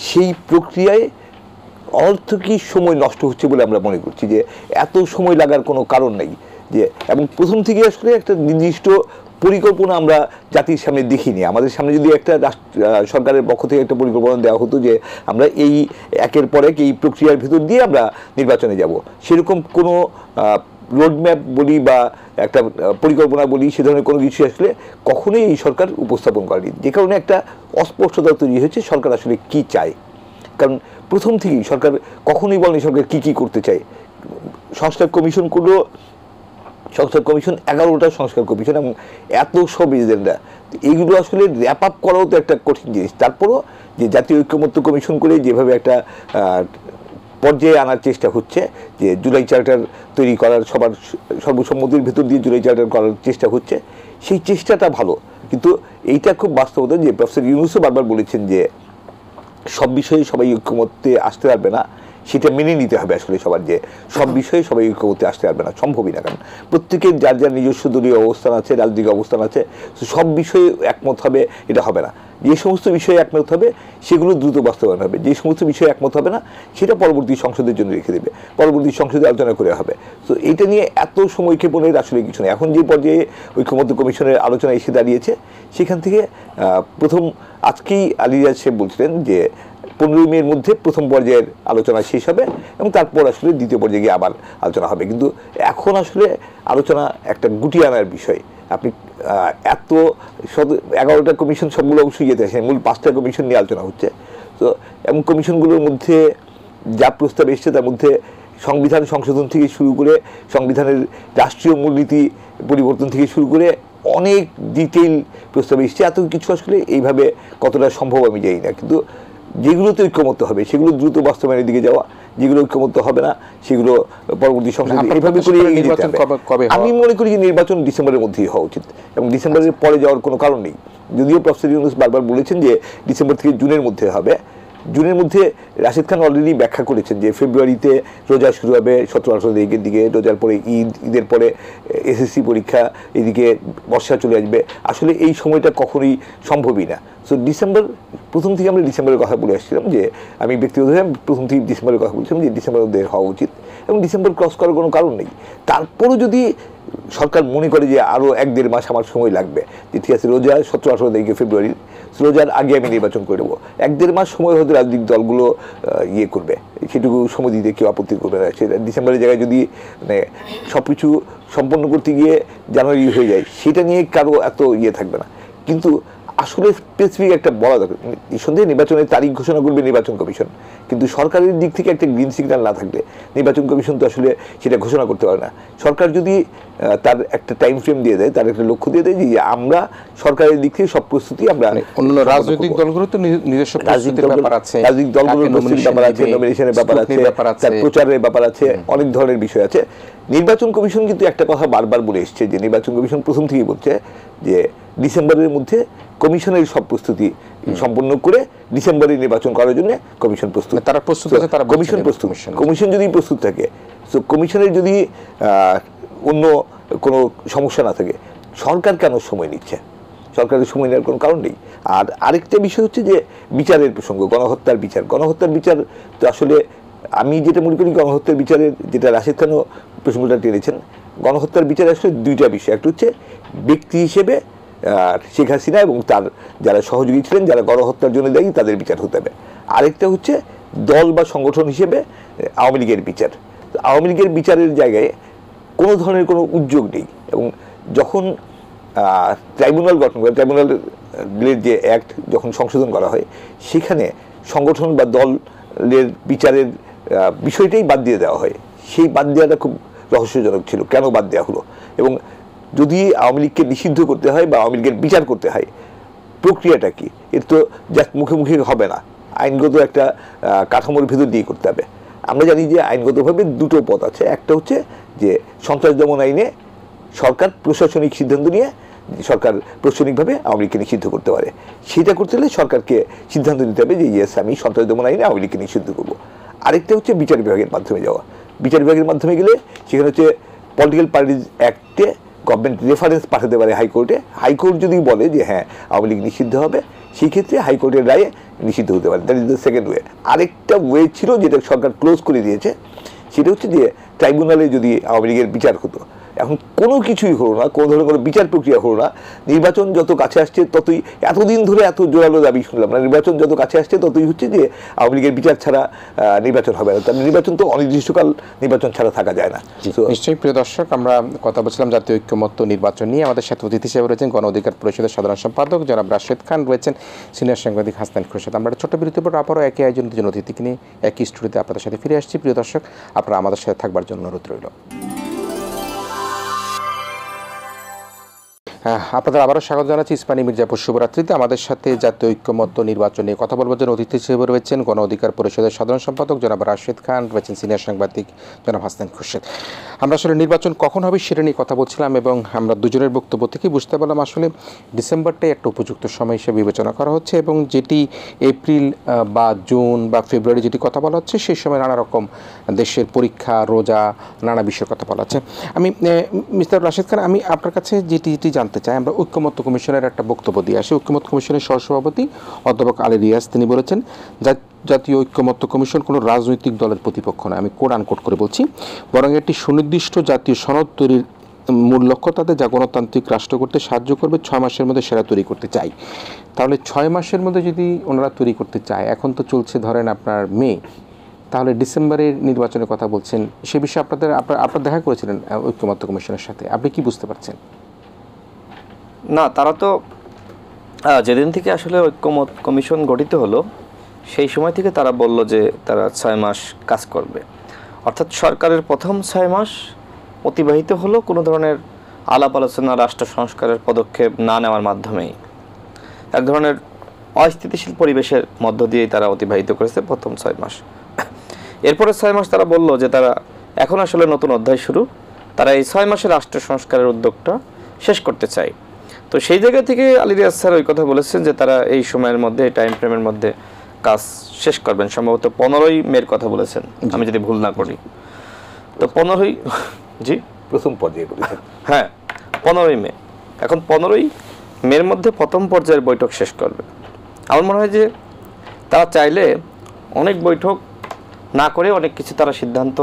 সেই প্রক্রিয়ায় অনর্থকই সময় নষ্ট হচ্ছে বলে আমরা মনে করছি যে এত সময় লাগার কোনো কারণ নেই। যে এবং প্রথম থেকে আসলে একটা নির্দিষ্ট পরিকল্পনা আমরা জাতির সামনে দেখিনি। আমাদের সামনে যদি একটা সরকারের পক্ষ থেকে একটা পরিকল্পনা দেওয়া হতো যে আমরা এই একের পর এক এই প্রক্রিয়ার ভিতর দিয়ে আমরা নির্বাচনে যাব, সেরকম কোনো রোডম্যাপ বলি বা একটা পরিকল্পনা বলি সে ধরনের কোনো কিছু আসলে কখনোই এই সরকার উপস্থাপন করেনি, যে কারণে একটা অস্পষ্টতা তৈরি হয়েছে সরকার আসলে কি চায়। কারণ প্রথম থেকেই সরকার কখনোই বলেনি সরকার কি করতে চায়। সংস্কার কমিশন করলো, সংস্কার কমিশন 11টা সংস্কার কমিশন এবং এত সব এজেন্ডা, এইগুলো আসলে র্যাপ আপ করাও তো একটা কঠিন জিনিস। তারপরও যে জাতীয় ঐক্যমত্য কমিশন করে যেভাবে একটা পর্যায়ে আনার চেষ্টা হচ্ছে, যে জুলাই চার্টার তৈরি করার সবার সর্বসম্মতির ভেতর দিয়ে জুলাই চার্টার করার চেষ্টা হচ্ছে, সেই চেষ্টাটা ভালো। কিন্তু এইটা খুব বাস্তবতা যে প্রফেসর ইউনূসও বারবার বলেছেন যে সব বিষয়ে সবাই ঐক্যমত্যে আসতে পারবে না, সেটা মেনে নিতে হবে আসলে সবার, যে সব বিষয়ে সবাই ঐক্যমত্যে আসতে পারবে না, সম্ভবই না। কারণ প্রত্যেকের যার যার নিজস্ব দলীয় অবস্থান আছে, রাজনৈতিক অবস্থান আছে, সব বিষয়ে একমত হবে এটা হবে না। যে সমস্ত বিষয়ে একমত হবে সেগুলো দ্রুত বাস্তবায়ন হবে, যে সমস্ত বিষয়ে একমত হবে না সেটা পরবর্তী সংসদের জন্য রেখে দেবে, পরবর্তী সংসদে আলোচনা করে হবে। তো এটা নিয়ে এত সময় ক্ষেপণের আসলে কিছু নেই। এখন যে পর্যায়ে ঐক্যমত্য কমিশনের আলোচনা এসে দাঁড়িয়েছে, সেখান থেকে প্রথম আজকেই আলী রিয়াজ সাহেব বলছিলেন যে 15 মের মধ্যে প্রথম পর্যায়ের আলোচনা শেষ হবে এবং তারপর আসলে দ্বিতীয় পর্যায়ে গিয়ে আবার আলোচনা হবে। কিন্তু এখন আসলে আলোচনা একটা গুটিয়ে আনার বিষয়। আপনি এত 11টা কমিশন সবগুলো অবশ্যই যেতে আসেন, মূল 5টা কমিশন নিয়ে আলোচনা হচ্ছে। তো এবং কমিশনগুলোর মধ্যে যা প্রস্তাব এসছে তার মধ্যে সংবিধান সংশোধন থেকে শুরু করে সংবিধানের রাষ্ট্রীয় মূলনীতি পরিবর্তন থেকে শুরু করে অনেক ডিটেইল প্রস্তাব এসছে। এত কিছু আসলে এইভাবে কতটা সম্ভব আমি জানি না। কিন্তু যেগুলোতে ঐক্যমত্য হবে সেগুলো দ্রুত বাস্তবায়নের দিকে যাওয়া, যেগুলো ঐক্যমত্য হবে না সেগুলো পরবর্তী সংসদে এইভাবে করে এগিয়ে দিতে হবে। আমি মনে করি যে নির্বাচন ডিসেম্বরের মধ্যেই হওয়া উচিত এবং ডিসেম্বরের পরে যাওয়ার কোনো কারণ নেই। যদিও প্রফেসর ইউনূস বারবার বলেছেন যে ডিসেম্বর থেকে জুনের মধ্যে হবে। জুনের মধ্যে রাশিদ খান অলরেডি ব্যাখ্যা করেছেন যে ফেব্রুয়ারিতে রোজা শুরু হবে, 17-18 তারিখের দিকে, রোজার পরে ঈদের পরে এসএসসি পরীক্ষা, এদিকে বর্ষা চলে আসবে। আসলে এই সময়টা কখনোই সম্ভবই না। সো ডিসেম্বর, প্রথম থেকে আমরা ডিসেম্বরের কথা বলে আসছিলাম, যে আমি ব্যক্তিগতভাবে প্রথম থেকে ডিসেম্বরের কথা বলছিলাম যে ডিসেম্বরের মধ্যে হওয়া উচিত এবং ডিসেম্বর ক্রস করার কোনো কারণ নেই। তারপরও যদি সরকার মনে করে যে আরও 1-1.5 মাস আমার সময় লাগবে, যে ঠিক আছে রোজা 17-18 তারিখে ফেব্রুয়ারি, রোজার আগে আমি নির্বাচন করে দেবো, 1-1.5 মাস সময় হয়তো রাজনৈতিক দলগুলো ইয়ে করবে, সেটুকু সময় দিতে কেউ আপত্তি করবে না। সেটা ডিসেম্বরের জায়গায় যদি মানে সব কিছু সম্পন্ন করতে গিয়ে জানুয়ারি হয়ে যায়, সেটা নিয়ে কারো এত ইয়ে থাকবে না। কিন্তু আসলে স্পেসিফিক একটা বলা দরকার। নিঃসন্দেহে নির্বাচনের তারিখ ঘোষণা করবে নির্বাচন কমিশন, কিন্তু সরকারের দিক থেকে একটা গ্রিন সিগন্যাল না থাকলে নির্বাচন কমিশন তো আসলে সেটা ঘোষণা করতে পারে না। সরকার যদি তার একটা টাইম ফ্রেম দিয়ে দেয়, তার একটা লক্ষ্য দিয়ে দেয় যে আমরা সরকারের দিক থেকে সব প্রস্তুতি আমরা, অন্য রাজনৈতিক দলগুলো তো নিজস্ব প্রস্তুতির ব্যাপার আছে, রাজনৈতিক দলগুলোর প্রস্তুতির ব্যাপার আছে, নমিনেশনের ব্যাপার আছে, তার প্রচারের ব্যাপার আছে, অনেক ধরনের বিষয় আছে। নির্বাচন কমিশন কিন্তু একটা কথা বারবার বলে এসছে, যে নির্বাচন কমিশন প্রথম থেকেই বলছে যে ডিসেম্বরের মধ্যে কমিশনের সব প্রস্তুতি সম্পন্ন করে ডিসেম্বরে নির্বাচন করার জন্য কমিশন প্রস্তুত। তারা প্রস্তুত আছে, তারা কমিশন প্রস্তুত। কমিশন যদি প্রস্তুত থাকে, তো কমিশনের যদি অন্য কোনো সমস্যা না থাকে, সরকার কেন সময় নিচ্ছে? সরকারের সময় নেওয়ার কোনো কারণ নেই। আর আরেকটা বিষয় হচ্ছে যে বিচারের প্রসঙ্গ, গণহত্যার বিচার। গণহত্যার বিচার তো আসলে আমি যেটা মনে করি, গণহত্যার বিচারের যেটা রাশিদ খানও প্রসঙ্গটা টেনেছেন, গণহত্যার বিচার আসলে দুইটা বিষয়। একটা হচ্ছে ব্যক্তি হিসেবে শেখ হাসিনা এবং তার যারা সহযোগী ছিলেন, যারা গণহত্যার জন্য দায়ী, তাদের বিচার হতে হবে। আরেকটা হচ্ছে দল বা সংগঠন হিসেবে আওয়ামী লীগের বিচার। আওয়ামী লীগের বিচারের জায়গায় কোনো ধরনের কোনো উদ্যোগ নেই। এবং যখন ট্রাইব্যুনাল গঠন করে, ট্রাইব্যুনালের যে অ্যাক্ট যখন সংশোধন করা হয়, সেখানে সংগঠন বা দলের বিচারের বিষয়টাই বাদ দিয়ে দেওয়া হয়। সেই বাদ দেওয়াটা খুব রহস্যজনক ছিল, কেন বাদ দেওয়া হলো। এবং যদি আওয়ামী লীগকে নিষিদ্ধ করতে হয় বা আওয়ামী লীগের বিচার করতে হয়, প্রক্রিয়াটা কি? এর তো জাস্ট মুখে মুখে হবে না, আইনগত একটা কাঠামোর ভিতর দিয়ে করতে হবে। আমরা জানি যে আইনগতভাবে দুটো পথ আছে। একটা হচ্ছে যে সন্ত্রাস দমন আইনে সরকার প্রশাসনিক সিদ্ধান্ত নিয়ে সরকার প্রশাসনিকভাবে আওয়ামী লীগকে নিষিদ্ধ করতে পারে। সেটা করতে হলে সরকারকে সিদ্ধান্ত নিতে হবে যে ইয়েস, আমি সন্ত্রাস দমন আইনে আওয়ামী লীগকে নিষিদ্ধ করবো। আরেকটা হচ্ছে বিচার বিভাগের মাধ্যমে যাওয়া। বিচার বিভাগের মাধ্যমে গেলে সেখানে হচ্ছে পলিটিক্যাল পার্টিজ অ্যাক্টে গভর্নমেন্ট রেফারেন্স পাঠাতে পারে হাইকোর্টে। হাইকোর্ট যদি বলে যে হ্যাঁ আওয়ামী লীগ নিষিদ্ধ হবে, সেই ক্ষেত্রে হাইকোর্টের রায়ে নিষিদ্ধ হতে পারে। That is the second way. আরেকটা ওয়ে ছিল যেটা সরকার ক্লোজ করে দিয়েছে, সেটা হচ্ছে যে ট্রাইব্যুনালে যদি আওয়ামী লীগের বিচার হতো, এখন কোনো কিছুই হলো না, কোনো ধরনের কোনো বিচার প্রক্রিয়া হলো না। নির্বাচন যত কাছে আসছে ততই, এতদিন ধরে এত জোরালো দাবি শুনলাম না, নির্বাচন যত কাছে আসছে ততই হচ্ছে যে আওয়ামী লীগের বিচার ছাড়া নির্বাচন হবে না। তার নির্বাচন তো অনির্দিষ্টকাল নির্বাচন ছাড়া থাকা যায় না। নিশ্চয়ই প্রিয় দর্শক, আমরা কথা বলছিলাম জাতীয় ঐক্যমত্য নির্বাচন নিয়ে। আমাদের সাথে অতিথি হিসেবে রয়েছেন গণ অধিকার পরিষদের সাধারণ সম্পাদক জনাব রাশেদ খান, রয়েছেন সিনিয়র সাংবাদিক হাসনাইন খোরশেদ। আমরা একটা ছোট্ট বিরতির পর আবারও একই আয়োজনের দুজন অতিথিকে নিয়ে একই স্টুডিওতে আপনাদের সাথে ফিরে আসছি। প্রিয় দর্শক, আপনারা আমাদের সাথে থাকবার জন্য অনুরোধ রইল। আপনাদের আবারও স্বাগত জানাচ্ছি ইস্পানি মির্জাপুর শুভরাত্রিতে। আমাদের সাথে জাতীয় ঐক্যমত্য নির্বাচন নিয়ে কথা বলবার জন্য অতিথি হিসেবে রয়েছেন গণ অধিকার পরিষদের সাধারণ সম্পাদক জনাব রাশেদ খান, রয়েছেন সিনিয়র সাংবাদিক জনাব হাসনাইন খোরশেদ। আমরা আসলে নির্বাচন কখন হবে সেটা নিয়ে কথা বলছিলাম এবং আমরা দুজনের বক্তব্য থেকে বুঝতে পারলাম আসলে ডিসেম্বরটাই একটা উপযুক্ত সময় হিসেবে বিবেচনা করা হচ্ছে এবং যেটি এপ্রিল বা জুন বা ফেব্রুয়ারি যেটি কথা বলা হচ্ছে সেই সময় নানা রকম দেশের পরীক্ষা, রোজা, নানা বিষয়ের কথা বলা হচ্ছে। আমি মিস্টার রাশেদ খান, আমি আপনার কাছে যেটি জানতে চাই, আমরা ঐক্যমত্য কমিশনের একটা বক্তব্য দিয়ে আসি। ঐক্যমত্য কমিশনের সহসভাপতি অধ্যাপক আলী রিয়াজ তিনি বলেছেন, জাতীয় ঐক্যমত্য কমিশন কোনো রাজনৈতিক দলের প্রতিপক্ষ নয়, আমি কোট আনকোট করে বলছি, বরং একটি সুনির্দিষ্ট জাতীয় সনদ তৈরির মূল লক্ষ্য তাদের যা গণতান্ত্রিক রাষ্ট্র করতে সাহায্য করবে। 6 মাসের মধ্যে সেরা তৈরি করতে চাই। তাহলে 6 মাসের মধ্যে যদি ওনারা তৈরি করতে চায়, এখন তো চলছে ধরেন আপনার মে, তাহলে ডিসেম্বরের নির্বাচনের কথা বলছেন, সে বিষয়ে আপনার দেখা করেছিলেন ঐক্যমত্য কমিশনের সাথে, আপনি কি বুঝতে পারছেন? না, তারা তো যেদিন থেকে আসলে ঐক্যমত কমিশন গঠিত হলো সেই সময় থেকে তারা বলল যে তারা 6 মাস কাজ করবে। অর্থাৎ সরকারের প্রথম 6 মাস অতিবাহিত হলো কোনো ধরনের আলাপ আলোচনা, রাষ্ট্র সংস্কারের পদক্ষেপ না নেওয়ার মাধ্যমেই, এক ধরনের অস্থিতিশীল পরিবেশের মধ্য দিয়েই তারা অতিবাহিত করেছে প্রথম 6 মাস। এরপরে 6 মাস তারা বলল যে তারা এখন আসলে নতুন অধ্যায় শুরু, তারা এই 6 মাসের রাষ্ট্র সংস্কারের উদ্যোগটা শেষ করতে চায়। তো সেই জায়গা থেকে আলী রিয়াজ স্যার ওই কথা বলেছেন যে তারা এই সময়ের মধ্যে, এই টাইম ফ্রেমের মধ্যে কাজ শেষ করবেন। সম্ভবত 15ই মের কথা বলেছেন, আমি যদি ভুল না করি। তো 15ই, জি প্রথম পর্যায়ে বলেছেন, হ্যাঁ 15ই মে। এখন 15ই মের মধ্যে প্রথম পর্যায়ের বৈঠক শেষ করবে। আমার মনে হয় যে তারা চাইলে অনেক বৈঠক না করে অনেক কিছু তারা সিদ্ধান্ত,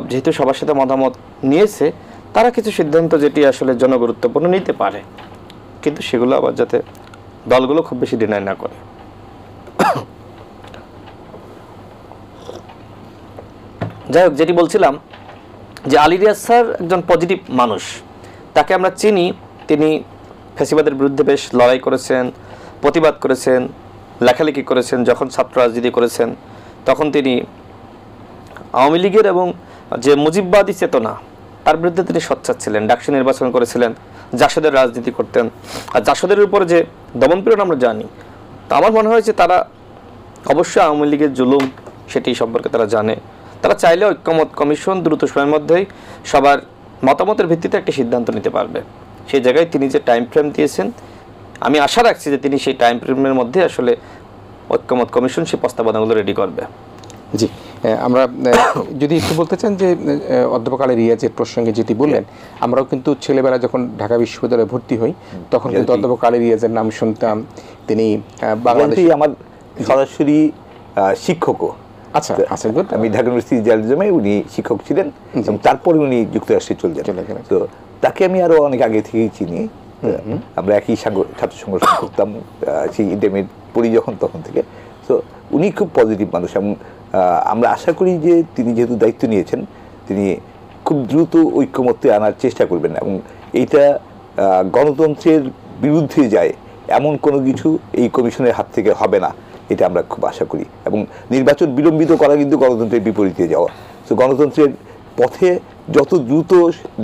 যেহেতু সবার সাথে মতামত নিয়েছে, তারা কিছু সিদ্ধান্ত যেটি আসলে জনগুরুত্বপূর্ণ নিতে পারে, কিন্তু সেগুলো আবার যাতে দলগুলো খুব বেশি ডিনাই না করে। যাই হোক, যেটি বলছিলাম যে আলী রিয়াজ স্যার একজন পজিটিভ মানুষ, তাকে আমরা চিনি। তিনি ফ্যাসিবাদের বিরুদ্ধে বেশ লড়াই করেছেন, প্রতিবাদ করেছেন, লেখালেখি করেছেন। যখন ছাত্র রাজনীতি করেছেন তখন তিনি আওয়ামী লীগের এবং যে মুজিববাদী চেতনা তার বিরুদ্ধে তিনি সোচ্চার ছিলেন। ডাকসু নির্বাচন করেছিলেন, জাসদের রাজনীতি করতেন। আর জাসদের উপরে যে দমনপীড়ন আমরা জানি, তো আমার মনে হয় যে তারা অবশ্যই আওয়ামী লীগের জুলুম সেটি সম্পর্কে তারা জানে। তারা চাইলে ঐক্যমত কমিশন দ্রুত সময়ের মধ্যেই সবার মতামতের ভিত্তিতে একটি সিদ্ধান্ত নিতে পারবে। সেই জায়গায় তিনি যে টাইম ফ্রেম দিয়েছেন, আমি আশা রাখছি যে তিনি সেই টাইম ফ্রেমের মধ্যে আসলে ঐক্যমত কমিশন সেই প্রস্তাবনাগুলো রেডি করবে। জি, আমরা যদি একটু বলতে চান যে অধ্যাপক আলী রিয়াজের প্রসঙ্গে যেটি বললেন, আমরাও কিন্তু ছেলেবেলা যখন ঢাকা বিশ্ববিদ্যালয়ে ভর্তি হই তখন কিন্তু অধ্যাপক আলী রিয়াজের নাম শুনতাম। তিনি বাংলাদেশে আমার সরাসরি শিক্ষকও। আচ্ছা আচ্ছা, গুড। আমি ঢাকা ইউনিভার্সিটি জার্নালিজমে উনি শিক্ষক ছিলেন এবং তারপরে উনি যুক্তরাষ্ট্রে চলে গেলেন। তো তাকে আমি আরো অনেক আগে থেকেই চিনি। আমরা একই ছাত্র সংগঠন করতাম, সেই ইন্টারমিডিয়েট পড়ি যখন, তখন থেকে। তো উনি খুব পজিটিভ মানুষ এবং আমরা আশা করি যে তিনি যেহেতু দায়িত্ব নিয়েছেন, তিনি খুব দ্রুত ঐক্যমত্যে আনার চেষ্টা করবেন এবং এইটা গণতন্ত্রের বিরুদ্ধে যায় এমন কোনো কিছু এই কমিশনের হাত থেকে হবে না, এটা আমরা খুব আশা করি। এবং নির্বাচন বিলম্বিত করা কিন্তু গণতন্ত্রের বিপরীতে যাওয়া। তো গণতন্ত্রের পথে যত দ্রুত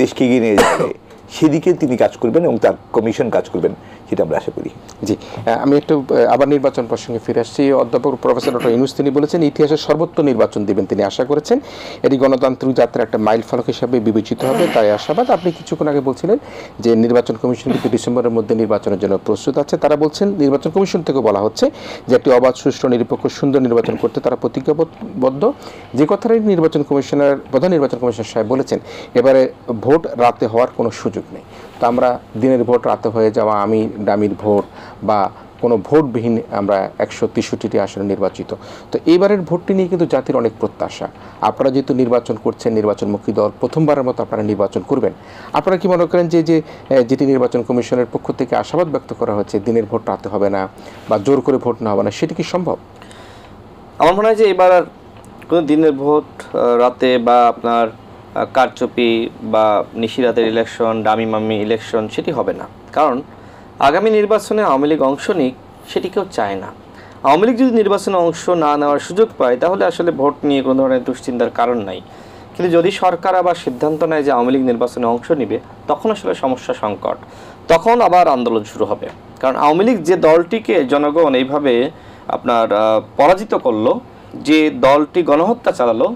দেশকে এগিয়ে নিয়ে যাবে সেদিকে তিনি কাজ করবেন এবং তার কমিশন কাজ করবেন, সেটা আমরা আশা করি। জি, আমি একটু আবার নির্বাচন প্রসঙ্গে ফিরে আসছি। অধ্যাপক প্রফেসর ডক্টর ইউনূস তিনি বলেছেন ইতিহাসের সর্বোচ্চ নির্বাচন দিবেন তিনি আশা করেছেন। এটি গণতান্ত্রিক যাত্রার একটা মাইল ফলক হিসাবে বিবেচিত হবে, তাই আশাবাদ। আপনি কিছুক্ষণ আগে বলছিলেন যে নির্বাচন কমিশন কিন্তু ডিসেম্বরের মধ্যে নির্বাচনের জন্য প্রস্তুত আছে। তারা বলছেন, নির্বাচন কমিশন থেকে বলা হচ্ছে যে একটি অবাধ, সুষ্ঠু, নিরপেক্ষ, সুন্দর নির্বাচন করতে তারা প্রতিজ্ঞাবদ্ধ। যে কথাটাই নির্বাচন কমিশনের প্রধান নির্বাচন কমিশনার সাহেব বলেছেন, এবারে ভোট রাতে হওয়ার কোনো সুযোগ নেই। তো আমরা দিনের ভোট রাতে হয়ে যাওয়া, আমি ডামির ভোট বা কোনো ভোটবিহীন আমরা 163টি আসনে নির্বাচিত। তো এইবারের ভোটটি নিয়ে কিন্তু জাতির অনেক প্রত্যাশা। আপনারা যেহেতু নির্বাচন করছেন, নির্বাচনমুখী দল, প্রথমবারের মতো আপনারা নির্বাচন করবেন, আপনারা কি মনে করেন যে যেটি নির্বাচন কমিশনের পক্ষ থেকে আশাবাদ ব্যক্ত করা হচ্ছে দিনের ভোট রাতে হবে না বা জোর করে ভোট না হবে না, সেটি কি সম্ভব? আমার মনে হয় যে এবার আর কোনো দিনের ভোট রাতে বা আপনার কারচুপি বা নিশিরাতের ইলেকশন, ডামি মামি ইলেকশন সেটি হবে না। কারণ আগামী নির্বাচনে আওয়ামী লীগ অংশ নিক সেটি কেউ চায় না। আওয়ামী লীগ যদি নির্বাচনে অংশ না নেওয়ার সুযোগ পায় তাহলে আসলে ভোট নিয়ে কোনো ধরনের দুশ্চিন্তার কারণ নাই। কিন্তু যদি সরকার আবার সিদ্ধান্ত নেয় যে আওয়ামী লীগ নির্বাচনে অংশ নিবে, তখন আসলে সমস্যা সংকট, তখন আবার আন্দোলন শুরু হবে। কারণ আওয়ামী লীগ যে দলটিকে জনগণ এইভাবে আপনার পরাজিত করলো, যে দলটি গণহত্যা চালালো,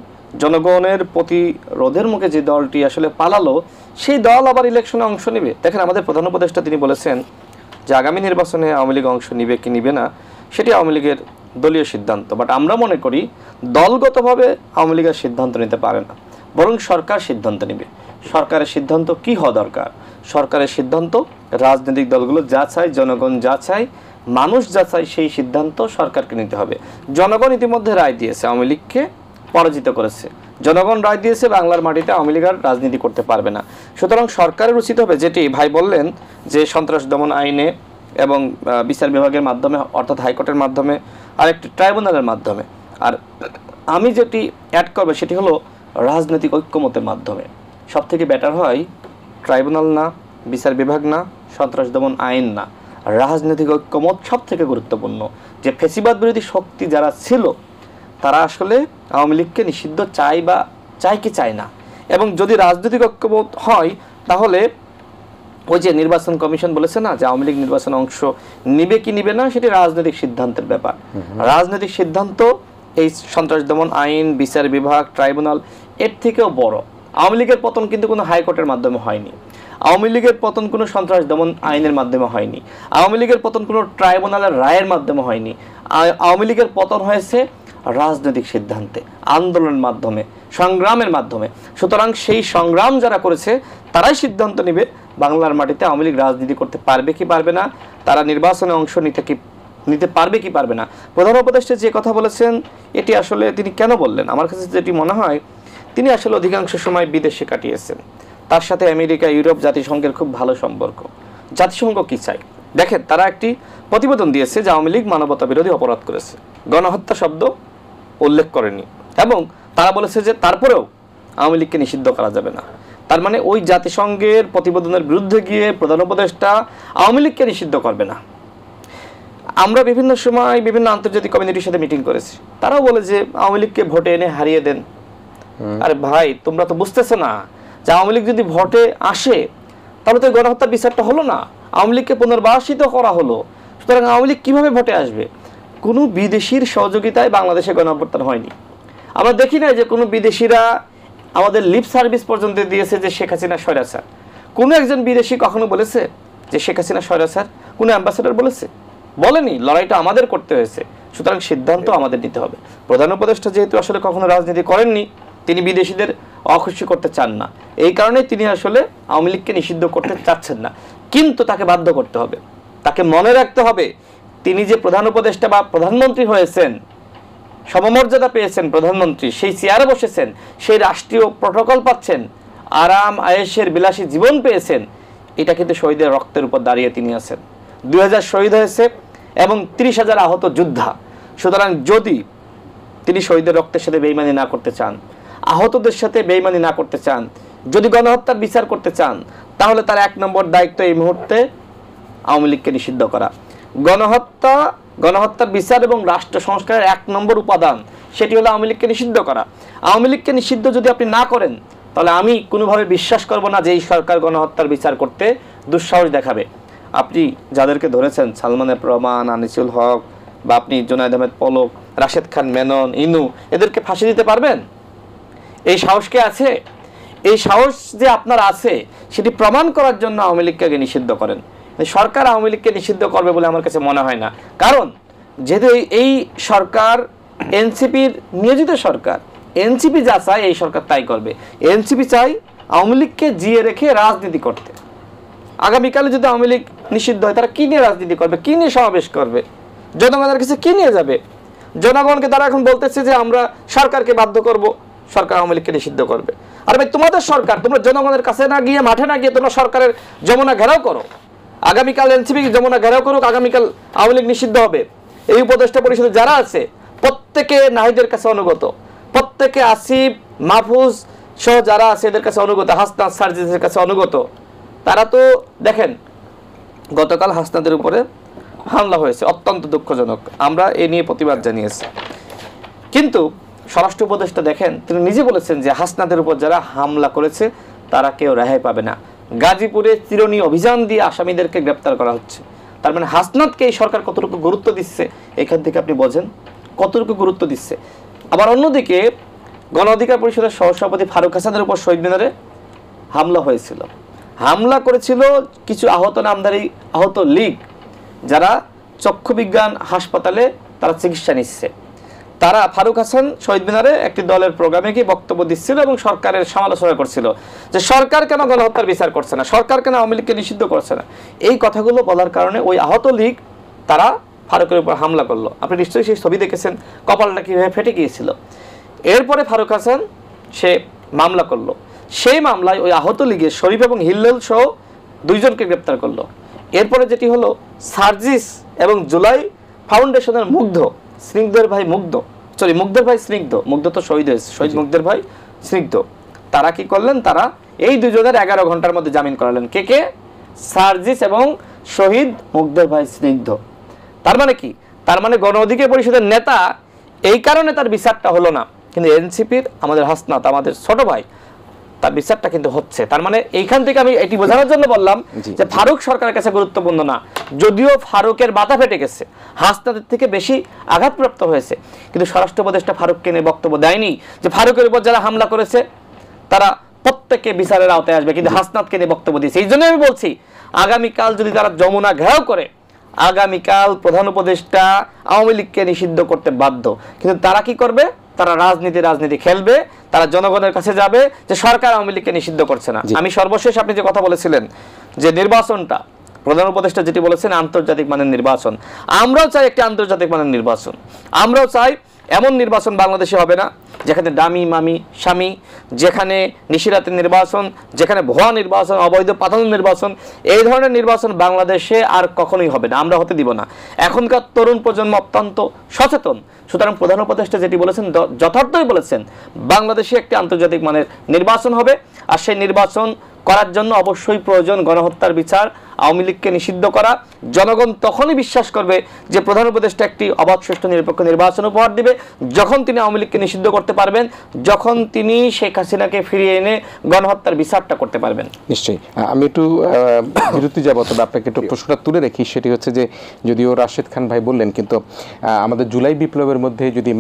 জনগণের প্রতিরোধের মুখে যে দলটি আসলে পালালো, সেই দল আবার ইলেকশনে অংশ নেবে। দেখেন আমাদের প্রধান উপদেষ্টা তিনি বলেছেন যে আগামী নির্বাচনে আওয়ামী লীগ অংশ নিবে কি নিবে না সেটি আওয়ামী লীগের দলীয় সিদ্ধান্ত। বাট আমরা মনে করি দলগতভাবে আওয়ামী লীগের সিদ্ধান্ত নিতে পারে না, বরং সরকার সিদ্ধান্ত নেবে। সরকারের সিদ্ধান্ত কি হওয়া দরকার? সরকারের সিদ্ধান্ত রাজনৈতিক দলগুলো যা চায়, জনগণ যা চায়, মানুষ যা চায়, সেই সিদ্ধান্ত সরকারকে নিতে হবে। জনগণ ইতিমধ্যে রায় দিয়েছে, আওয়ামী লীগকে পরাজিত করেছে। জনগণ রায় দিয়েছে বাংলার মাটিতে আওয়ামী লীগ আর রাজনীতি করতে পারবে না। সুতরাং সরকারের উচিত হবে, যেটি ভাই বললেন যে সন্ত্রাস দমন আইনে এবং বিচার বিভাগের মাধ্যমে, অর্থাৎ হাইকোর্টের মাধ্যমে, আর একটি ট্রাইব্যুনালের মাধ্যমে। আর আমি যেটি অ্যাড করবো সেটি হলো রাজনৈতিক ঐক্যমতের মাধ্যমে। সব থেকে বেটার হয় ট্রাইব্যুনাল না, বিচার বিভাগ না, সন্ত্রাস দমন আইন না, রাজনৈতিক ঐক্যমত সব থেকে গুরুত্বপূর্ণ। যে ফ্যাসিবাদ বিরোধী শক্তি যারা ছিল তারা আসলে আওয়ামী লীগকে নিষিদ্ধ চায় বা চায় কি চায় না। এবং যদি রাজনৈতিক ঐক্যমত হয় তাহলে ওই যে নির্বাচন কমিশন বলেছে না যে আওয়ামী লীগ নির্বাচনে অংশ নিবে কি নিবে না সেটি রাজনৈতিক সিদ্ধান্তের ব্যাপার। রাজনৈতিক সিদ্ধান্ত এই সন্ত্রাস দমন আইন, বিচার বিভাগ, ট্রাইব্যুনাল এর থেকেও বড়। আওয়ামী লীগের পতন কিন্তু কোনো হাইকোর্টের মাধ্যমে হয়নি। আওয়ামী লীগের পতন কোনো সন্ত্রাস দমন আইনের মাধ্যমে হয়নি। আওয়ামী লীগের পতন কোনো ট্রাইব্যুনালের রায়ের মাধ্যমে হয়নি। আওয়ামী লীগের পতন হয়েছে রাজনৈতিক সিদ্ধান্তে, আন্দোলনের মাধ্যমে, সংগ্রামের মাধ্যমে। সুতরাং সেই সংগ্রাম যারা করেছে তারাই সিদ্ধান্ত নেবে বাংলার মাটিতে আওয়ামী লীগ রাজনীতি করতে পারবে কি পারবে না, তারা নির্বাচনে অংশ নিতে পারবে কি পারবে না। প্রধান উপদেষ্টা যে কথা বলেছেন এটি আসলে তিনি কেন বললেন, আমার কাছে যেটি মনে হয় তিনি আসলে অধিকাংশ সময় বিদেশে কাটিয়েছেন। তার সাথে আমেরিকা, ইউরোপ, জাতিসংঘের খুব ভালো সম্পর্ক। জাতিসংঘ কি চাই দেখেন, তারা একটি প্রতিবেদন দিয়েছে যে আওয়ামী লীগ মানবতা বিরোধী অপরাধ করেছে, গণহত্যা শব্দ উল্লেখ করেনি, এবং তারা বলেছে যে তারপরেও আওয়ামী লীগকে নিষিদ্ধ করা যাবে না। তার মানে ওই জাতিসংঘের প্রতিবেদনের বিরুদ্ধে গিয়ে প্রধান উপদেষ্টা আওয়ামী লীগকে নিষিদ্ধ করবে না। আমরা বিভিন্ন সময় বিভিন্ন আন্তর্জাতিক কমিউনিটির সাথে মিটিং করেছি, তারাও বলে যে আওয়ামী লীগকে ভোটে এনে হারিয়ে দেন। আরে ভাই, তোমরা তো বুঝতেছো না যে আওয়ামী লীগ যদি ভোটে আসে তাহলে তো গণহত্যার বিচারটা হলো না, আওয়ামী লীগকে পুনর্বাসিত করা হলো। সুতরাং আওয়ামী লীগ কীভাবে ভোটে আসবে? কোনো বিদেশির সহযোগিতায় বাংলাদেশে গণঅভ্যুত্থান হয়নি। আমরা দেখি না যে কোনো বিদেশিরা আমাদের লিপ সার্ভিস পর্যন্ত দিয়েছে যে শেখ হাসিনা স্বৈরাচার। কোনো একজন বিদেশি কখনো বলেছে যে শেখ হাসিনা স্বৈরাচার? কোনো অ্যাম্বাসেডর বলেছে? বলেনি। লড়াইটা আমাদের করতে হয়েছে। সুতরাং সিদ্ধান্ত আমাদের নিতে হবে। প্রধান উপদেষ্টা যেহেতু আসলে কখনো রাজনীতি করেননি, তিনি বিদেশিদের অখুশি করতে চান না, এই কারণে তিনি আসলে আওয়ামী লীগকে নিষিদ্ধ করতে চাচ্ছেন না। কিন্তু তাকে বাধ্য করতে হবে, তাকে মনে রাখতে হবে তিনি যে প্রধান উপদেষ্টা বা প্রধানমন্ত্রী হয়েছেন, সমমর্যাদা পেয়েছেন প্রধানমন্ত্রী, সেই চেয়ারে বসেছেন, সেই রাষ্ট্রীয় প্রোটোকল পাচ্ছেন, আরাম আয়েশের বিলাসী জীবন পেয়েছেন, এটা কিন্তু শহীদের রক্তের উপর দাঁড়িয়ে তিনি আছেন। 2000 শহীদ হয়েছে এবং 30,000 আহত যোদ্ধা। সুতরাং যদি তিনি শহীদের রক্তের সাথে বেইমানি না করতে চান, আহতদের সাথে বেইমানি না করতে চান, যদি গণহত্যার বিচার করতে চান, তাহলে তার 1 নম্বর দায়িত্ব এই মুহূর্তে আওয়ামী লীগকে নিষিদ্ধ করা। গণহত্যার বিচার এবং রাষ্ট্র সংস্কারের 1 নম্বর উপাদান সেটি হলো আওয়ামী লীগকে নিষিদ্ধ করা। আওয়ামী লীগকে নিষিদ্ধ যদি আপনি না করেন তাহলে আমি কোনোভাবে বিশ্বাস করব না যে এই সরকার গণহত্যার বিচার করতে দুঃসাহস দেখাবে। আপনি যাদেরকে ধরেছেন, সালমানের রহমান, আনিসুল হক, বা আপনি জুনায়েদ আহমেদ পলক, রাশেদ খান মেনন, ইনু, এদেরকে ফাঁসি দিতে পারবেন? এই সাহস কে আছে? এই সাহস যে আপনার আছে সেটি প্রমাণ করার জন্য আওয়ামী লীগকে আগে নিষিদ্ধ করেন। সরকার আওয়ামী লীগকে নিষিদ্ধ করবে বলে আমার কাছে মনে হয় না। কারণ যেহেতু এই সরকার এনসিপির নিয়োজিত সরকার, এনসিপি যা চায় এই সরকার তাই করবে। এনসিপি চাই আওয়ামী লীগকে জিয়ে রেখে রাজনীতি করতে। আগামীকালে যদি আওয়ামী লীগ নিষিদ্ধ হয়, তারা কি নিয়ে রাজনীতি করবে, কি নিয়ে সমাবেশ করবে, জনগণের কাছে কি নিয়ে যাবে? জনগণকে তারা এখন বলতেছে যে আমরা সরকারকে বাধ্য করব, সরকার আওয়ামী লীগকে নিষিদ্ধ করবে। আর ভাই তোমাদের সরকার, তোমরা জনগণের কাছে না গিয়ে, মাঠে না গিয়ে তোমরা সরকারের যমুনা ঘেরাও করো। আগামীকাল এনসিপি যমুনা ঘেরাও করুক, আগামীকাল আওয়ামী লীগ নিষিদ্ধ হবে। এই উপদেষ্টা পরিষদে যারা আছে প্রত্যেকে নাহিদের কাছে অনুগত, প্রত্যেকে আসিফ মাহফুজ সহ যারা আছে এদের কাছে অনুগত, হাসনাত সার্জিসের কাছে অনুগত। তারা তো দেখেন গতকাল হাসনাদের উপরে হামলা হয়েছে, অত্যন্ত দুঃখজনক, আমরা এ নিয়ে প্রতিবাদ জানিয়েছি। কিন্তু স্বরাষ্ট্র উপদেষ্টা দেখেন তিনি নিজে বলেছেন যে হাসনাদের উপর যারা হামলা করেছে তারা কেউ রেহাই পাবে না। গাজীপুরে চিরুনি অভিযান দিয়ে আসামিদেরকে গ্রেপ্তার করা হচ্ছে। তার মানে হাসনাতকে এই সরকার কতটুকু গুরুত্ব দিচ্ছে এখান থেকে আপনি বোঝেন কতটুকু গুরুত্ব দিচ্ছে। আবার অন্যদিকে গণ অধিকার পরিষদের সহসভাপতি ফারুক হাসানের উপর শহীদ মিনারে হামলা হয়েছিল। হামলা করেছিল কিছু আহত নামধারী আহত লীগ, যারা চক্ষু বিজ্ঞান হাসপাতালে তারা চিকিৎসা নিচ্ছে। তারা ফারুক হাসান শহীদ মিনারে একটি দলের প্রোগ্রামে গিয়ে বক্তব্য দিচ্ছিল এবং সরকারের সমালোচনা করছিল যে সরকার কেন গণহত্যার বিচার করছে না, সরকার কেন আওয়ামী লীগকে নিষিদ্ধ করছে না। এই কথাগুলো বলার কারণে ওই আহত লীগ তারা ফারুকের উপর হামলা করলো। আপনি নিশ্চয়ই সেই ছবি দেখেছেন, কপালটা কীভাবে ফেটে গিয়েছিল। এরপরে ফারুক হাসান সে মামলা করলো। সেই মামলায় ওই আহত লীগের শরীফ এবং হিল্লোল সহ 2 জনকে গ্রেপ্তার করলো। এরপরে যেটি হলো সার্জিস এবং জুলাই ফাউন্ডেশনের স্নিগ্ধের ভাই মুগ্ধের ভাই স্নিগ্ধ, মুগ্ধ তো শহীদ হয়েছে, শহীদ মুগ্ধের ভাই স্নিগ্ধ, তারা কি করলেন, তারা এই 2 জনের 11 ঘন্টার মধ্যে জামিন করালেন। কে? সার্জিস এবং শহীদ মুগ্ধের ভাই স্নিগ্ধ। তার মানে কি? তার মানে গণ অধিকার পরিষদের নেতা, এই কারণে তার বিচারটা হলো না, কিন্তু এনসিপির আমাদের হাসনাত, আমাদের ছোট ভাই, তার বিচারটা কিন্তু হচ্ছে। তার মানে এইখান থেকে আমি এটি বোঝানোর জন্য বললাম যে ফারুক সরকারের কাছে গুরুত্বপূর্ণ না, যদিও ফারুকের মাথা ফেটে গেছে, হাসনাতের থেকে বেশি আঘাতপ্রাপ্ত হয়েছে, কিন্তু স্বরাষ্ট্র উপদেষ্টা ফারুককে নিয়ে বক্তব্য দেয়নি যে ফারুকের উপর যারা হামলা করেছে তারা প্রত্যেকে বিচারের আওতায় আসবে, কিন্তু হাসনাতকে নিয়ে বক্তব্য দিয়েছে। এই জন্য আমি বলছি আগামীকাল যদি তারা যমুনা ঘেরাও করে, আগামীকাল প্রধান উপদেষ্টা আওয়ামী লীগকে নিষিদ্ধ করতে বাধ্য। কিন্তু তারা কি করবে? তারা রাজনীতি খেলবে, তারা জনগণের কাছে যাবে যে সরকার আওয়ামী লীগকে নিষিদ্ধ করছে না। আমি সর্বশেষ আপনি যে কথা বলেছিলেন যে নির্বাচনটা, প্রধান উপদেষ্টা যেটি বলেছেন আন্তর্জাতিক মানের নির্বাচন, আমরাও চাই একটি আন্তর্জাতিক মানের নির্বাচন। আমরাও চাই এমন নির্বাচন বাংলাদেশে হবে না যেখানে দামি মামি স্বামী, যেখানে নিশিরাতের নির্বাচন, যেখানে ভুয়া নির্বাচন, অবৈধ পাতানো নির্বাচন, এই ধরনের নির্বাচন বাংলাদেশে আর কখনোই হবে না, আমরা হতে দিব না। এখনকার তরুণ প্রজন্ম অত্যন্ত সচেতন, সুতরাং প্রধান উপদেষ্টা যেটি বলেছেন যথার্থই বলেছেন, বাংলাদেশে একটি আন্তর্জাতিক মানের নির্বাচন হবে। আর সেই নির্বাচন করার জন্য অবশ্যই প্রয়োজন গণহত্যার বিচার, আওয়ামী লীগকে নিষিদ্ধ করা। জনগণ তখনই বিশ্বাস করবে যে প্রধান উপদেষ্টা একটি অবাধ সুষ্ঠু নিরপেক্ষ নির্বাচন উপহার দিবে যখন তিনি আওয়ামী লীগকে নিষিদ্ধ করতে পারবেন, যখন তিনি শেখ হাসিনাকে ফিরিয়ে এনে গণহত্যার বিচারটা করতে পারবেন। নিশ্চয়ই। আমি একটু বিরতি যাব, তবে আপনাকে একটু প্রশ্নটা তুলে রেখি। সেটি হচ্ছে যে যদিও রাশেদ খান ভাই বললেন, কিন্তু আমাদের জুলাই বিপ্লবের মধ্যে যদি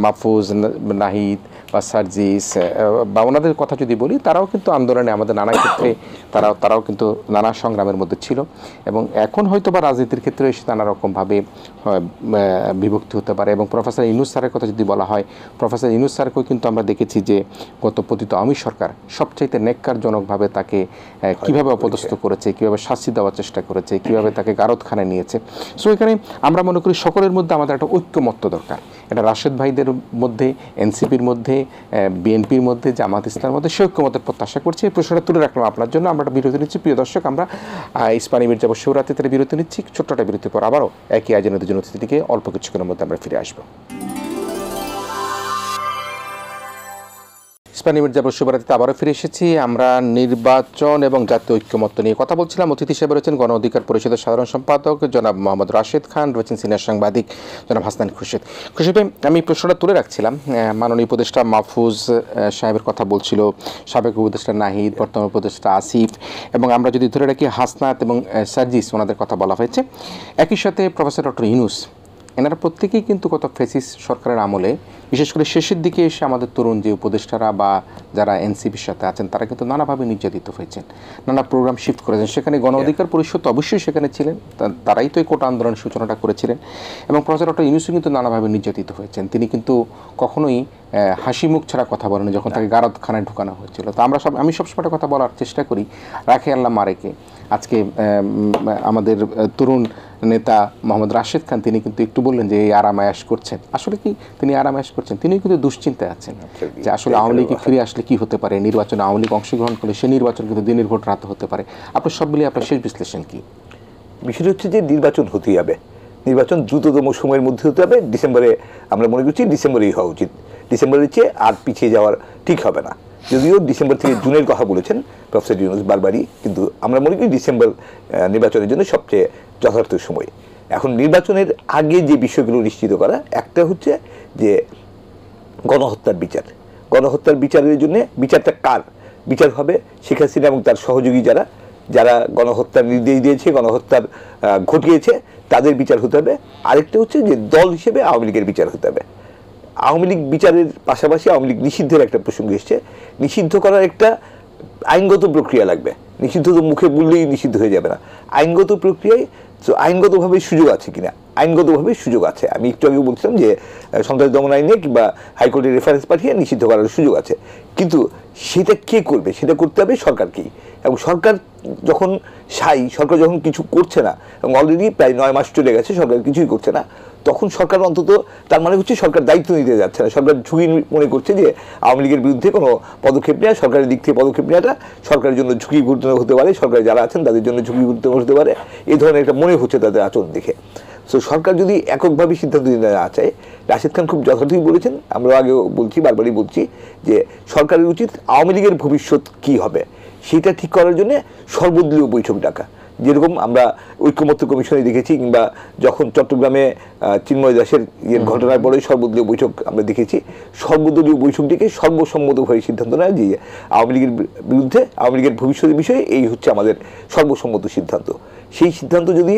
মাহফুজ, নাহিদ বা সার্জিস বা ওনাদের কথা যদি বলি, তারাও কিন্তু আন্দোলনে আমাদের নানা ক্ষেত্রে তারাও কিন্তু নানা সংগ্রামের মধ্যে ছিল, এবং এখন হয়তো বা রাজনীতির ক্ষেত্রে এসে নানা রকমভাবে বিভক্তি হতে পারে। এবং প্রফেসর ইউনূস স্যারের কথা যদি বলা হয়, প্রফেসর ইউনূস স্যারকেও কিন্তু আমরা দেখেছি যে গত পতিত আওয়ামী সরকার সবচাইতে নেককারজনকভাবে তাকে কীভাবে অপদস্থ করেছে, কীভাবে শাস্তি দেওয়ার চেষ্টা করেছে, কীভাবে তাকে গারদখানায় নিয়েছে। সো এখানে আমরা মনে করি সকলের মধ্যে আমাদের একটা ঐক্যমত্য দরকার। এটা রাশেদ ভাইদের মধ্যে, এনসিপির মধ্যে, বিএনপির মধ্যে, জামাত ইসলামের মধ্যে সে ঐক্যমতের প্রত্যাশা করছি। এই প্রশ্নটা তুলে রাখলাম আপনার জন্য। আমরা বিরতি নিচ্ছি। প্রিয় দর্শক, আমরা ইস্পানি মির্জা শিবরাত্রিতে বিরতি নিচ্ছি। ছোট্টটা বিরতির পর আবারও একই আয়োজনের দুজন অতিথিকে অল্প কিছুক্ষণের মধ্যে আমরা ফিরে আসবো। ইস্পানি মির্জা শিবরাত্রিতে আবারও ফিরে এসেছি। আমরা নির্বাচন এবং জাতীয় ঐক্যমত্য নিয়ে কথা বলছিলাম। অতিথি হিসেবে রয়েছেন গণ অধিকার পরিষদের সাধারণ সম্পাদক জনাব মোহাম্মদ রাশেদ খান, রয়েছেন সিনিয়র সাংবাদিক জনাব হাসনান খুরশিদ। খুরশিদ, আমি প্রশ্নটা তুলে রাখছিলাম। মাননীয় উপদেষ্টা মাহফুজ সাহেবের কথা বলছিল, সাবেক উপদেষ্টা নাহিদ, বর্তমান উপদেষ্টা আসিফ, এবং আমরা যদি ধরে রাখি হাসনাত এবং সার্জিস, ওনাদের কথা বলা হয়েছে। একই সাথে প্রফেসর ডক্টর ইউনূস, এনারা প্রত্যেকেই কিন্তু গত ফ্যাসিস্ট সরকারের আমলে বিশেষ করে শেষের দিকে এসে আমাদের তরুণ যে উপদেষ্টারা বা যারা এনসিপির সাথে আছেন তারা কিন্তু নানাভাবে নির্যাতিত হয়েছেন, নানা প্রোগ্রাম শিফট করেছেন। সেখানে গণ অধিকার পরিষদ অবশ্যই সেখানে ছিলেন, তারাই তো এই কোটা আন্দোলনের সূচনাটা করেছিলেন। এবং প্রফেসর ডক্টর ইউনূসও কিন্তু নানাভাবে নির্যাতিত হয়েছেন। তিনি কিন্তু কখনোই হাসি মুখ ছাড়া কথা বলেন যখন তাকে গারদখানায় ঢুকানো হয়েছিল। তো আমি সবসময় কথা বলার চেষ্টা করি, রাখে আল্লাহ মারেকে। আজকে আমাদের তরুণ নেতা মোহাম্মদ রাশেদ খান তিনি কিন্তু একটু বললেন যে এই আরাম আয়াস করছেন। আসলে কি তিনি আরাম আয়াস করছেন? তিনি কিন্তু দুশ্চিন্তায় আছেন যে আসলে আওয়ামী লীগ ফিরে আসলে কি হতে পারে, নির্বাচনে আওয়ামী লীগ অংশগ্রহণ করলে সে নির্বাচন কিন্তু দিনের ভোট রাত হতে পারে। আপনার সব মিলিয়ে আপনার শেষ বিশ্লেষণ কি? বিষয়টা হচ্ছে যে নির্বাচন হতেই হবে, নির্বাচন দ্রুততম সময়ের মধ্যে হতে হবে। ডিসেম্বরে আমরা মনে করছি ডিসেম্বরেই হওয়া উচিত, ডিসেম্বরের চেয়ে আর পিছিয়ে যাওয়ার ঠিক হবে না। যদিও ডিসেম্বর থেকে জুনের কথা বলেছেন প্রফেসর ইউনূস বারবারই, কিন্তু আমরা মনে করি ডিসেম্বর নির্বাচনের জন্য সবচেয়ে যথার্থ সময়। এখন নির্বাচনের আগে যে বিষয়গুলো নিশ্চিত করা, একটা হচ্ছে যে গণহত্যার বিচার। গণহত্যার বিচারের জন্য বিচারটা কার? বিচার হবে শেখ হাসিনা এবং তার সহযোগী যারা যারা গণহত্যার নির্দেশ দিয়েছে, গণহত্যার ঘটিয়েছে, তাদের বিচার হতে হবে। আরেকটা হচ্ছে যে দল হিসেবে আওয়ামী লীগের বিচার হতে হবে। আওয়ামী লীগ বিচারের পাশাপাশি আওয়ামী লীগ নিষিদ্ধের একটা প্রসঙ্গ এসছে। নিষিদ্ধ করার একটা আইনগত প্রক্রিয়া লাগবে। নিষিদ্ধ তো মুখে বললেই নিষিদ্ধ হয়ে যাবে না, আইনগত প্রক্রিয়ায় আইনগতভাবে সুযোগ আছে কিনা। আইনগতভাবে সুযোগ আছে। আমি একটু আগে বলছিলাম যে সন্ত্রাস দমন আইনে কিংবা হাইকোর্টের রেফারেন্স পাঠিয়ে নিষিদ্ধ করার সুযোগ আছে, কিন্তু সেটা কে করবে? সেটা করতে হবে সরকারকেই। এবং সরকার যখন সরকার যখন কিছু করছে না, এবং অলরেডি প্রায় 9 মাস চলে গেছে সরকার কিছুই করছে না, তখন সরকার অন্তত তার মানে হচ্ছে সরকার দায়িত্ব নিতে যাচ্ছে না। সরকার ঝুঁকি মনে করছে যে আওয়ামী লীগের বিরুদ্ধে কোনো পদক্ষেপ নেওয়া, সরকারের দিক থেকে পদক্ষেপ নেওয়াটা সরকারের জন্য ঝুঁকিপূর্ণ হতে পারে, সরকার যারা আছেন তাদের জন্য ঝুঁকিপূর্ণ হতে পারে, এই ধরনের একটা মনে হচ্ছে তাদের আচরণ দেখে। সো সরকার যদি এককভাবে সিদ্ধান্ত নিতে না চায়, রাশেদ খান খুব যথার্থই বলেছেন, আমরা আগেও বলছি, বারবারই বলছি যে সরকারের উচিত আওয়ামী লীগের ভবিষ্যৎ কী হবে সেটা ঠিক করার জন্য সর্বদলীয় বৈঠক ডাকা। যেরকম আমরা ঐক্যমত্য কমিশনে দেখেছি, কিংবা যখন চট্টগ্রামে চিন্ময় দাসের ঘটনার পরে সর্বদলীয় বৈঠক আমরা দেখেছি। সর্বদলীয় বৈঠক ডেকে সর্বসম্মতভাবে সিদ্ধান্ত নেয় যে আওয়ামী লীগের বিরুদ্ধে আওয়ামী লীগের ভবিষ্যতের বিষয়ে এই হচ্ছে আমাদের সর্বসম্মত সিদ্ধান্ত। সেই সিদ্ধান্ত যদি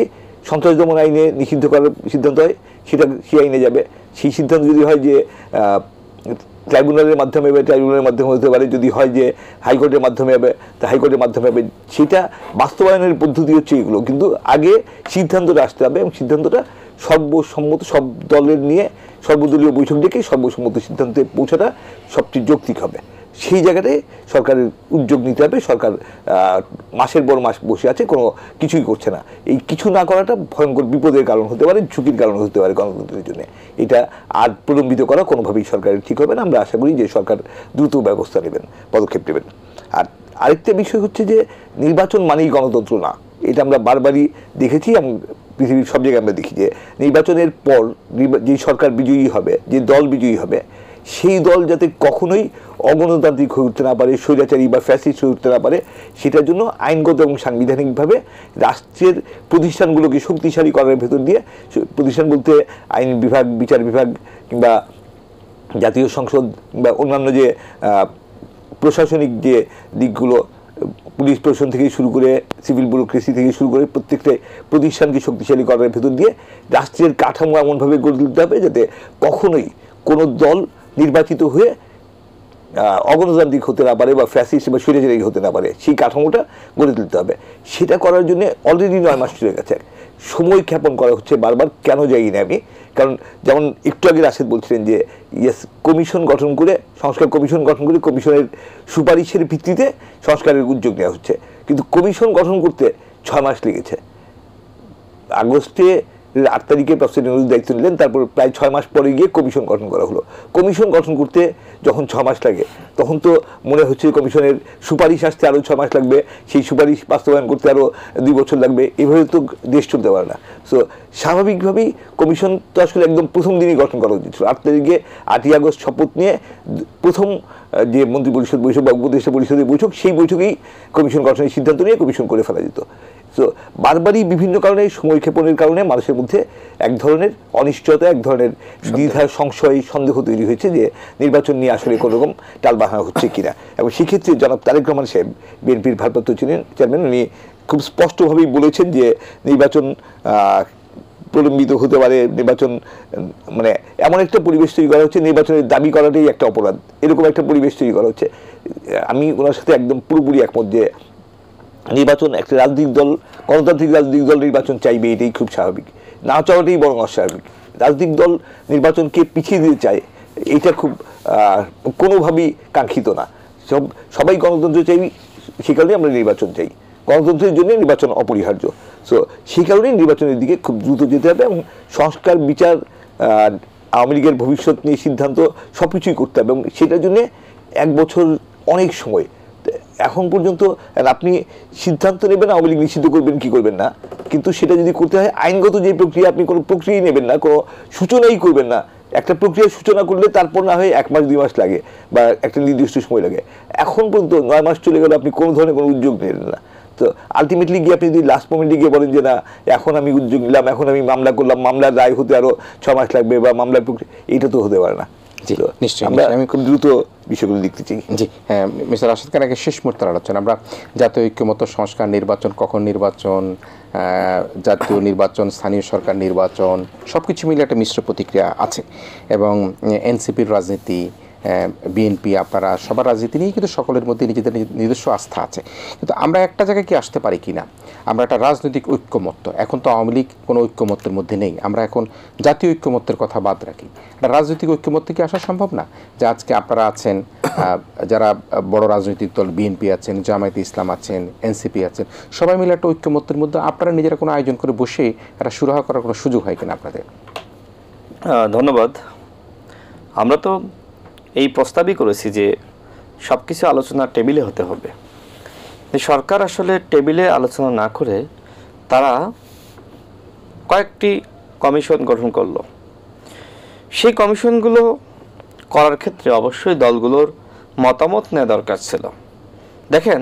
সন্ত্রাস দমন আইনে নিষিদ্ধ করার সিদ্ধান্ত হয়, সেটা সেই আইনে যাবে। সেই সিদ্ধান্ত যদি হয় যে ট্রাইব্যুনালের মাধ্যমে হবে, ট্রাইব্যুনালের মাধ্যমে হতে পারে। যদি হয় যে হাইকোর্টের মাধ্যমে হবে, তা হাইকোর্টের মাধ্যমে হবে। সেটা বাস্তবায়নের পদ্ধতি হচ্ছে এগুলো, কিন্তু আগে সিদ্ধান্তটা আসতে হবে, এবং সিদ্ধান্তটা সর্বসম্মত সব দলের নিয়ে সর্বদলীয় বৈঠক ডেকে সর্বসম্মত সিদ্ধান্তে পৌঁছাটা সবচেয়ে যৌক্তিক হবে। সেই জায়গাটায় সরকারের উদ্যোগ নিতে হবে। সরকার মাসের পর মাস বসে আছে, কোনো কিছুই করছে না। এই কিছু না করাটা ভয়ঙ্কর বিপদের কারণ হতে পারে, ঝুঁকির কারণ হতে পারে গণতন্ত্রের জন্য। এটা আর প্রলম্বিত করা কোনোভাবেই সরকারের ঠিক হবে না। আমরা আশা করি যে সরকার দ্রুত ব্যবস্থা নেবেন, পদক্ষেপ নেবেন। আর আরেকটা বিষয় হচ্ছে যে নির্বাচন মানেই গণতন্ত্র না, এটা আমরা বারবারই দেখেছি এবং পৃথিবীর সব জায়গায় আমরা দেখি যে নির্বাচনের পর যে সরকার বিজয়ী হবে, যে দল বিজয়ী হবে, সেই দল যাতে কখনোই অগণতান্ত্রিক হয়ে উঠতে না পারে, স্বৈরাচারী বা ফ্যাসিস্ট হয়ে উঠতে না পারে, সেটার জন্য আইনগত এবং সাংবিধানিকভাবে রাষ্ট্রের প্রতিষ্ঠানগুলোকে শক্তিশালী করার ভেতর দিয়ে, প্রতিষ্ঠান বলতে আইন বিভাগ, বিচার বিভাগ, কিংবা জাতীয় সংসদ, কিংবা অন্যান্য যে প্রশাসনিক যে দিকগুলো, পুলিশ প্রশাসন থেকে শুরু করে সিভিল ব্যুরোক্রেসি থেকে শুরু করে প্রত্যেকটা প্রতিষ্ঠানকে শক্তিশালী করার ভেতর দিয়ে রাষ্ট্রের কাঠামো এমনভাবে গড়ে তুলতে হবে যাতে কখনোই কোনো দল নির্বাচিত হয়ে অগণতান্ত্রিক হতে না পারে বা ফ্যাসিস্ট বা স্বৈরাচারী হতে না পারে। সেই কাঠামোটা গড়ে তুলতে হবে। সেটা করার জন্য অলরেডি 9 মাস চলে গেছে। সময় ক্ষেপণ করা হচ্ছে বারবার, কেন যাই না আমি? কারণ যেমন একটু আগে রাশেদ বলছিলেন যে কমিশন গঠন করে, সংস্কার কমিশন গঠন করে কমিশনের সুপারিশের ভিত্তিতে সংস্কারের উদ্যোগ নেওয়া হচ্ছে, কিন্তু কমিশন গঠন করতে 6 মাস লেগেছে। আগস্টে 8 তারিখে প্রফেসর ইউনূস দায়িত্ব নিলেন, তারপর প্রায় 6 মাস পরে গিয়ে কমিশন গঠন করা হলো। কমিশন গঠন করতে যখন 6 মাস লাগে, তখন তো মনে হচ্ছে কমিশনের সুপারিশ আসতে আরও 6 মাস লাগবে, সেই সুপারিশ বাস্তবায়ন করতে আরও 2 বছর লাগবে। এভাবে তো দেশ চলতে পারে না। সো স্বাভাবিকভাবেই কমিশন তো আসলে একদম প্রথম দিনই গঠন করা উচিত ছিল। 8 তারিখে 8ই আগস্ট শপথ নিয়ে প্রথম যে মন্ত্রিপরিষদ বৈঠক বা উপদেষ্টা পরিষদের বৈঠক, সেই বৈঠকেই কমিশন গঠনের সিদ্ধান্ত নিয়ে কমিশন করে ফেলা যেত। সো বারবারই বিভিন্ন কারণে, সময় ক্ষেপণের কারণে মানুষের মধ্যে এক ধরনের অনিশ্চয়তা, এক ধরনের দ্বিধা, সংশয়, সন্দেহ তৈরি হয়েছে যে নির্বাচন নিয়ে আসলে কোনো রকম টালবাহানা হচ্ছে কিনা। এবং সেক্ষেত্রে জনাব তারেক রহমান সাহেব, বিএনপির ভারপ্রাপ্ত চেয়ারম্যান, উনি খুব স্পষ্টভাবেই বলেছেন যে নির্বাচন প্রলম্বিত হতে পারে, নির্বাচন মানে এমন একটা পরিবেশ তৈরি করা হচ্ছে, নির্বাচনের দাবি করাটাই একটা অপরাধ, এরকম একটা পরিবেশ তৈরি করা হচ্ছে। আমি ওনার সাথে একদম পুরোপুরি একমত যে নির্বাচন একটা রাজনৈতিক দল, গণতান্ত্রিক রাজনৈতিক দল নির্বাচন চাইবে, এটাই খুব স্বাভাবিক, না চাওয়াটাই বরং অস্বাভাবিক। রাজনৈতিক দল নির্বাচনকে পিছিয়ে দিতে চায়, এটা খুব কোনোভাবেই কাঙ্ক্ষিত না। সবাই গণতন্ত্র চাই, সে কারণে আমরা নির্বাচন চাই, গণতন্ত্রের জন্য নির্বাচন অপরিহার্য। সো সেই কারণেই নির্বাচনের দিকে খুব দ্রুত যেতে হবে এবং সংস্কার, বিচার, আওয়ামী লীগের ভবিষ্যৎ নিয়ে সিদ্ধান্ত সব কিছুই করতে হবে, এবং সেটার জন্য 1 বছর অনেক সময়। এখন পর্যন্ত আপনি সিদ্ধান্ত নেবেন আওয়ামী লীগ নিষিদ্ধ করবেন কি করবেন না, কিন্তু সেটা যদি করতে হয় আইনগত যে প্রক্রিয়া, আপনি কোনো প্রক্রিয়াই নেবেন না, কোনো সূচনাই করবেন না। একটা প্রক্রিয়ার সূচনা করলে তারপর না হয় 1 মাস 2 মাস লাগে বা একটা নির্দিষ্ট সময় লাগে। এখন পর্যন্ত 9 মাস চলে গেল, আপনি কোনো ধরনের কোনো উদ্যোগ নিলেন না। তো আলটিমেটলি গিয়ে আপনি যদি লাস্ট মোমেন্টে গিয়ে বলেন যে না এখন আমি উদ্যোগ নিলাম, এখন আমি মামলা করলাম, মামলার রায় হতে আরো 6 মাস লাগবে বা মামলার প্রক্রিয়া, এটা তো হতে পারে না। জি, নিশ্চয়ই। আমরা আমি খুব দ্রুত বিষয়গুলো দেখতে চাই। জি হ্যাঁ, মিস্টার রাশেদ খান, আগে শেষ মুহূর্তের আলোচনা। আমরা জাতীয় ঐক্যমত্য সংস্কার, নির্বাচন, কখন নির্বাচন, জাতীয় নির্বাচন, স্থানীয় সরকার নির্বাচন, সব কিছু মিলে একটা মিশ্র প্রতিক্রিয়া আছে, এবং এনসিপির রাজনীতি, বিএনপি, আপনারা সবার রাজনীতি নিয়ে কিন্তু সকলের মধ্যে নিজেদের নিজস্ব আস্থা আছে। কিন্তু আমরা একটা জায়গায় কি আসতে পারি কি না, আমরা একটা রাজনৈতিক ঐক্যমত্য, এখন তো আওয়ামী লীগ কোনো ঐক্যমত্যের মধ্যে নেই, আমরা এখন জাতীয় ঐক্যমত্যের কথা বাদ রাখি, একটা রাজনৈতিক ঐক্যমত্যে কি আসা সম্ভব না? যে আজকে আপনারা আছেন, যারা বড় রাজনৈতিক দল, বিএনপি আছেন, জামায়াতে ইসলাম আছেন, এনসিপি আছেন, সবাই মিলে একটা ঐক্যমত্যের মধ্যে আপনারা নিজেরা কোনো আয়োজন করে বসে একটা সুরাহা করার কোনো সুযোগ হয় কিনা আপনাদের? ধন্যবাদ। আমরা তো এই প্রস্তাবই করেছি যে সব কিছু আলোচনা টেবিলে হতে হবে। সরকার আসলে টেবিলে আলোচনা না করে তারা কয়েকটি কমিশন গঠন করলো। সেই কমিশনগুলো করার ক্ষেত্রে অবশ্যই দলগুলোর মতামত নেওয়া দরকার ছিল। দেখেন,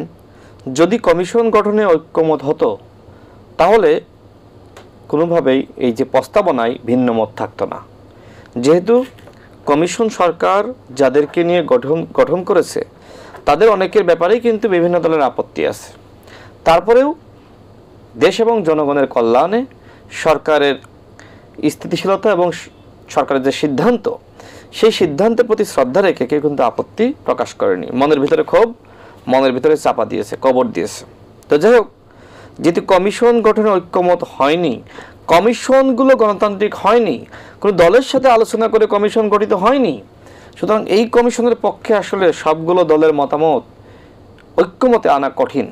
যদি কমিশন গঠনে ঐক্যমত হতো তাহলে কোনোভাবেই এই যে প্রস্তাবনায় ভিন্ন মত থাকতো না। যেহেতু কমিশন সরকার যাদেরকে নিয়ে গঠন করেছে তাদের অনেকের ব্যাপারেই কিন্তু বিভিন্ন দলের আপত্তি আছে, তারপরেও দেশ এবং জনগণের কল্যাণে সরকারের স্থিতিশীলতা এবং সরকারের যে সিদ্ধান্ত, সেই সিদ্ধান্তের প্রতি শ্রদ্ধা রেখে কেউ কিন্তু আপত্তি প্রকাশ করেনি। মনের ভিতরে ক্ষোভ, মনের ভিতরে চাপা দিয়েছে, কবর দিয়েছে। তো যাই হোক, যেহেতু কমিশন গঠনে ঐক্যমত হয়নি, কমিশনগুলো গণতান্ত্রিক হয়নি, কোনো দলের সাথে আলোচনা করে কমিশন গঠিত হয়নি, সুতরাং এই কমিশনের পক্ষে আসলে সবগুলো দলের মতামত ঐক্যমতে আনা কঠিন।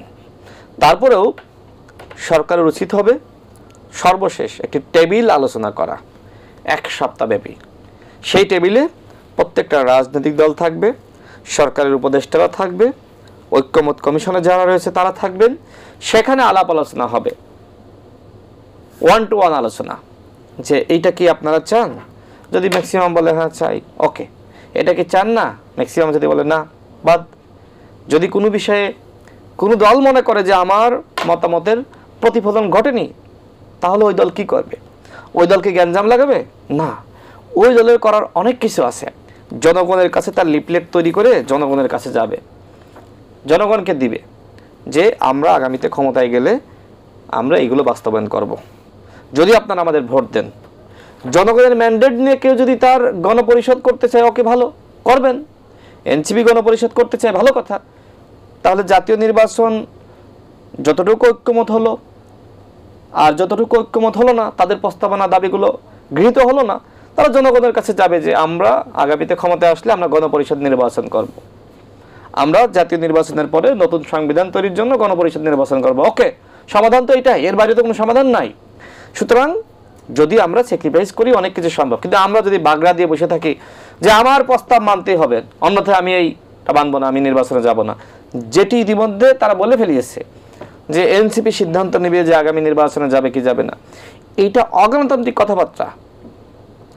তারপরেও সরকারের উচিত হবে সর্বশেষ একটি টেবিল আলোচনা করা 1 সপ্তাহব্যাপী। সেই টেবিলে প্রত্যেকটা রাজনৈতিক দল থাকবে, সরকারের উপদেষ্টারা থাকবে, ঐক্যমত কমিশনে যারা রয়েছে তারা থাকবেন। সেখানে আলাপ আলোচনা হবে, 1 to 1 আলোচনা, যে এইটা কি আপনারা চান? যদি ম্যাক্সিমাম বলে হ্যাঁ চাই, ওকে। এটা কি চান না? ম্যাক্সিমাম যদি বলে না, বাদ। যদি কোনো বিষয়ে কোনো দল মনে করে যে আমার মতামতের প্রতিফলন ঘটেনি, তাহলে ওই দল কি করবে? ওই দলকে গ্যাঞ্জাম লাগাবে? না, ওই দলের করার অনেক কিছু আছে। জনগণের কাছে তার লিফলেট তৈরি করে জনগণের কাছে যাবে, জনগণকে দিবে যে আমরা আগামীতে ক্ষমতায় গেলে আমরা এগুলো বাস্তবায়ন করব। যদি আপনারা আমাদের ভোট দেন, জনগণের ম্যান্ডেট নিয়ে কেউ যদি তার গণপরিষদ করতে চায়, ওকে, ভালো, করবেন। এনসিপি গণপরিষদ করতে চায়, ভালো কথা। তাহলে জাতীয় নির্বাচন যতটুকু ঐক্যমত হলো আর যতটুকু ঐক্যমত হলো না, তাদের প্রস্তাবনা দাবিগুলো গৃহীত হলো না, তারা জনগণের কাছে যাবে যে আমরা আগামীতে ক্ষমতায় আসলে আমরা গণপরিষদ নির্বাচন করব, আমরা জাতীয় নির্বাচনের পরে নতুন সংবিধান তৈরির জন্য গণপরিষদ নির্বাচন করব। ওকে, সমাধান তো এটাই, এর বাইরে তো কোনো সমাধান নাই। সুতরাং যদি আমরা স্যাক্রিফাইস করি অনেক কিছু সম্ভব, কিন্তু আমরা যদি বাগড়া দিয়ে বসে থাকি যে আমার প্রস্তাব মানতেই হবে, অন্যথায় আমি এইটা মানবো না, আমি নির্বাচনে যাব না, যেটি ইতিমধ্যে তারা বলে ফেলিয়েছে যে এনসিপি সিদ্ধান্ত নেবে যে আগামী নির্বাচনে যাবে কি যাবে না। এইটা অগণতান্ত্রিক কথাবার্তা।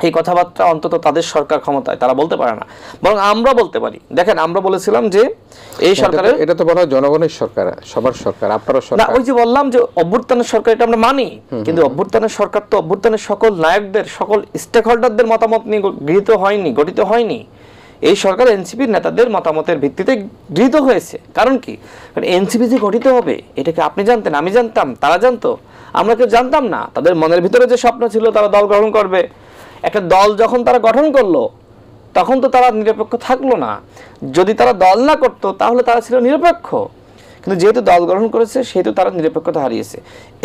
এই কথাবার্তা অন্তত তাদের সরকার ক্ষমতায় তারা বলতে পারে না, বরং আমরা বলতে পারি। দেখেন, আমরা বলেছিলাম যে এই সরকারের, এটা তো বলা হয় জনগণের সরকার, সবার সরকার, আপনারা সরকার। না, ওই যে বললাম যে অভ্যুত্থানের সরকার, এটা আমরা মানি, কিন্তু অভ্যুত্থানের সরকার তো অভ্যুত্থানের সকল নায়কদের, সকল স্টেক হোল্ডারদের মতামত নিয়ে গৃহীত হয়নি, গঠিত হয়নি। এই সরকার এনসিপির নেতাদের মতামতের ভিত্তিতে গৃহীত হয়েছে। কারণ কি? কারণ এনসিপি যে গঠিত হবে এটা কি আপনি জানতেন, আমি জানতাম, তারা জানতো? আমরা কেউ জানতাম না। তাদের মনের ভিতরে যে স্বপ্ন ছিল তারা দল গঠন করবে, একটা দল যখন তারা গঠন করলো তখন তো তারা নিরপেক্ষ থাকলো না। যদি তারা দল না করতো তাহলে তারা ছিল নিরপেক্ষ, কিন্তু যেহেতু দল গঠন করেছে সেহেতু তারা নিরপেক্ষতা হারিয়েছে।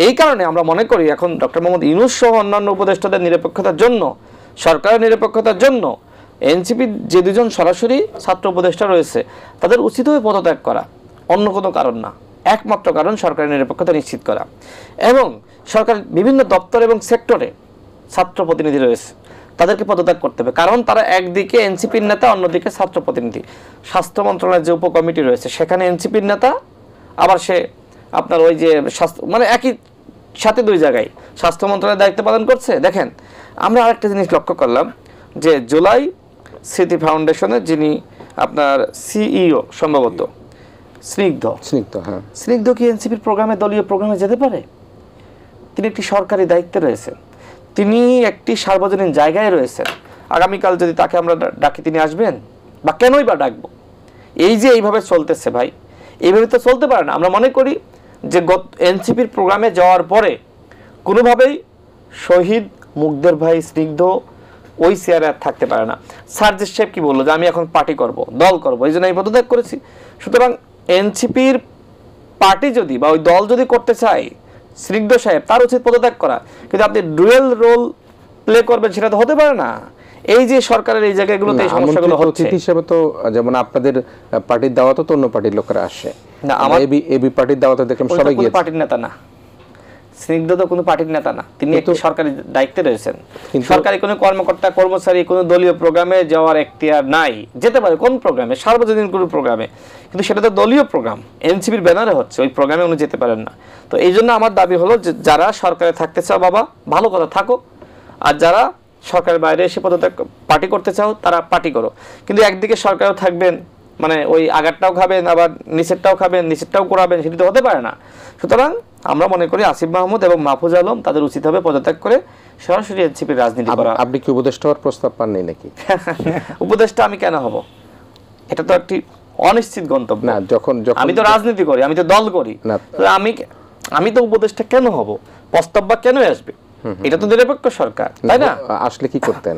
এই কারণে আমরা মনে করি এখন ডক্টর মোহাম্মদ ইউনূস সহ অন্যান্য উপদেষ্টাদের নিরপেক্ষতার জন্য, সরকারের নিরপেক্ষতার জন্য এনসিপির যে দুজন সরাসরি ছাত্র উপদেষ্টা রয়েছে তাদের উচিত হবে পদত্যাগ করা, অন্য কোনো কারণ না। একমাত্র কারণ সরকারের নিরপেক্ষতা নিশ্চিত করা। এবং সরকার বিভিন্ন দপ্তর এবং সেক্টরে ছাত্র প্রতিনিধি রয়েছে, তাদেরকে পদত্যাগ করতে হবে। কারণ তারা একদিকে এনসিপির নেতা, অন্যদিকে ছাত্র প্রতিনিধি। স্বাস্থ্য মন্ত্রণালয়ের যে উপকমিটি রয়েছে সেখানে এনসিপির নেতা, আবার সে আপনার ওই যে স্বাস্থ্য, মানে একই সাথে দুই জায়গায় স্বাস্থ্য মন্ত্রণালয়ের দায়িত্ব পালন করছে। দেখেন, আমরা আরেকটা জিনিস লক্ষ্য করলাম যে জুলাই স্মৃতি ফাউন্ডেশনের যিনি আপনার সিইও সম্ভবত স্নিগ্ধ কি এনসিপির প্রোগ্রামে, দলীয় প্রোগ্রামে যেতে পারে? তিনি একটি সরকারি দায়িত্বে রয়েছেন, তিনি একটি সার্বজনীন জায়গায় রয়েছেন। আগামীকাল যদি তাকে আমরা ডাকি তিনি আসবেন? বা কেনই বা ডাকবো? এই যে এইভাবে চলতেছে ভাই, এইভাবে তো চলতে পারে না। আমরা মনে করি যে এনসিপির প্রোগ্রামে যাওয়ার পরে কোনোভাবেই শহীদ মুগ্ধের ভাই স্নিগ্ধ ওই চেয়ারে আর থাকতে পারে না। সার্জিস সাহেব কি বললো যে আমি এখন পার্টি করব, দল করব, এই জন্য আমি পদত্যাগ করেছি। সুতরাং এনসিপির পার্টি যদি বা ওই দল যদি করতে চায় স্নিগ্ধ সাহেব, তার উচিত পদত্যাগ করা। কিন্তু আপনি ডুয়েল রোল প্লে করবেন সেটা তো হতে পারে না। এই যে সরকারের এই জায়গাগুলোতে এই সমস্যাগুলো হচ্ছে, অতিথি হিসেবে তো যেমন আপনাদের পার্টির দাওয়াতে তো অন্য পার্টির লোকেরা আসে না, আমার এবি পার্টির দাওয়াতে দেখলাম সবাই গিয়েছে। পার্টির নেতা না, স্নিগ্ধ তো কোনো পার্টির নেতা না, তিনি একটু সরকারি দায়িত্বে রয়েছেন। সরকারি কোনো কর্মকর্তা কর্মচারী কোনো দলীয় প্রোগ্রামে যাওয়ার এখতিয়ার নাই। যেতে পারে কোন প্রোগ্রামে? সার্বজনীন কোনো প্রোগ্রামে, কিন্তু সেটা তো দলীয় প্রোগ্রাম, এনসিপির ব্যানারে হচ্ছে, ওই প্রোগ্রামে উনি যেতে পারেন না। তো এই জন্য আমার দাবি হলো যে যারা সরকারে থাকতে চাও বাবা ভালো কথা থাকো, আর যারা সরকারের বাইরে এসে পদত্যাগ পার্টি করতে চাও তারা পার্টি করো, কিন্তু একদিকে সরকারেও থাকবেন, মানে ওই আগারটাও খাবেন আবার নিচেরটাও খাবেন, নিচেরটাও করাবেন, সেটি তো হতে পারে না। সুতরাং আমরা মনে করি আসিফ মাহমুদ এবং মাহফুজ আলম তাদের উচিত হবে পদত্যাগ করে সরাসরি এনসিপির রাজনীতি করা। আপনি কি উপদেষ্টা হওয়ার প্রস্তাব পাননি নাকি? উপদেষ্টা আমি কেন হব? এটা তো একটি অনিশ্চিত গন্তব্য না। যখন আমি তো রাজনীতি করি, আমি তো দল করি, আমি তো উপদেষ্টা কেন হব? প্রস্তাব বা কেন আসবে? এটা তো নিরপেক্ষ সরকার, তাই না? আসলে কি করতেন?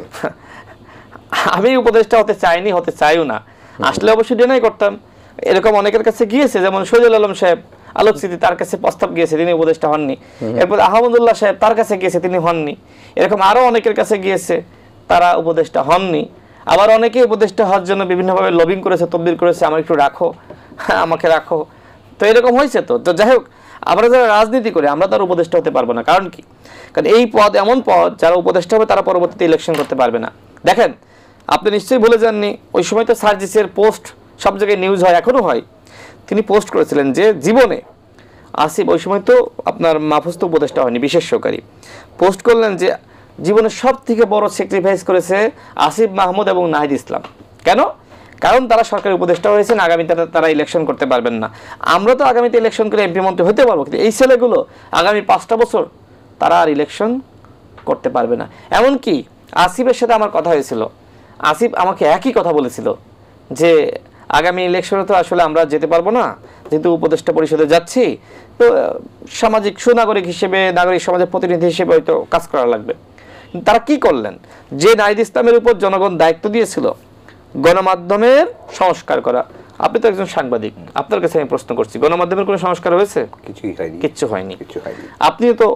আমি উপদেষ্টা হতে চাইনি, হতে চাইও না। আসলে অবশ্যই ডিনাই করতাম। এরকম অনেকের কাছে গিয়েছে, যেমন শহীদুল আলম সাহেব আলোক স্মৃতি, তার কাছে প্রস্তাব গিয়েছে, তিনি উপদেষ্টা হননি। এরপর আহমদুল্লাহ সাহেব, তার কাছে গিয়েছে, তিনি হননি। এরকম আরো অনেকের কাছে গিয়েছে, তারা উপদেষ্টা হননি। আবার অনেকে উপদেষ্টা হওয়ার জন্য বিভিন্নভাবে লবিং করেছে, তদবির করেছে, আমার একটু রাখো, আমাকে রাখো। তো এরকম হয়েছে। তো যাই হোক, আমরা যারা রাজনীতি করি আমরা তার উপদেষ্টা হতে পারবো না। কারণ কি? কারণ এই পদ এমন পদ, যারা উপদেষ্টা হবে তারা পরবর্তীতে ইলেকশন করতে পারবে না। দেখেন, আপনি নিশ্চয়ই ভুলে যাননি, ওই সময় তো সার্জিসের পোস্ট সব জায়গায় নিউজ হয়, এখনো হয়। তিনি পোস্ট করেছিলেন যে জীবনে আসিফ, ওই সময় তো আপনার মাহফুজ তো উপদেষ্টা হয়নি, বিশেষ সহকারী, পোস্ট করলেন যে জীবনের সব থেকে বড় স্যাক্রিফাইস করেছে আসিফ মাহমুদ এবং নাহিদ ইসলাম। কেন? কারণ তারা সরকারি উপদেষ্টা হয়েছেন, আগামীতে তারা ইলেকশন করতে পারবেন না। আমরা তো আগামীতে ইলেকশন করে এমপি মন্ত্রী হতে পারবো, কিন্তু এই ছেলেগুলো আগামী 5টা বছর তারা আর ইলেকশন করতে পারবে না। এমনকি আসিফের সাথে আমার কথা হয়েছিল, আসিফ আমাকে একই কথা বলেছিল যে আগামী ইলেকশনে তো আসলে আমরা যেতে পারবো না, যেহেতু উপদেষ্টা পরিষদে যাচ্ছি, তো সামাজিক সুনাগরিক হিসেবে, নাগরিক সমাজের প্রতিনিধি হিসেবে হয়তো কাজ করা লাগবে। তারা কি করলেন? যে নাহিদ ইসলামের উপর জনগণ দায়িত্ব দিয়েছিল গণমাধ্যমের সংস্কার করা। আপনি তো একজন সাংবাদিক, আপনার কাছে আমি প্রশ্ন করছি, গণমাধ্যমের কোনো সংস্কার হয়েছে? কিচ্ছু হয়নি। আপনিও তো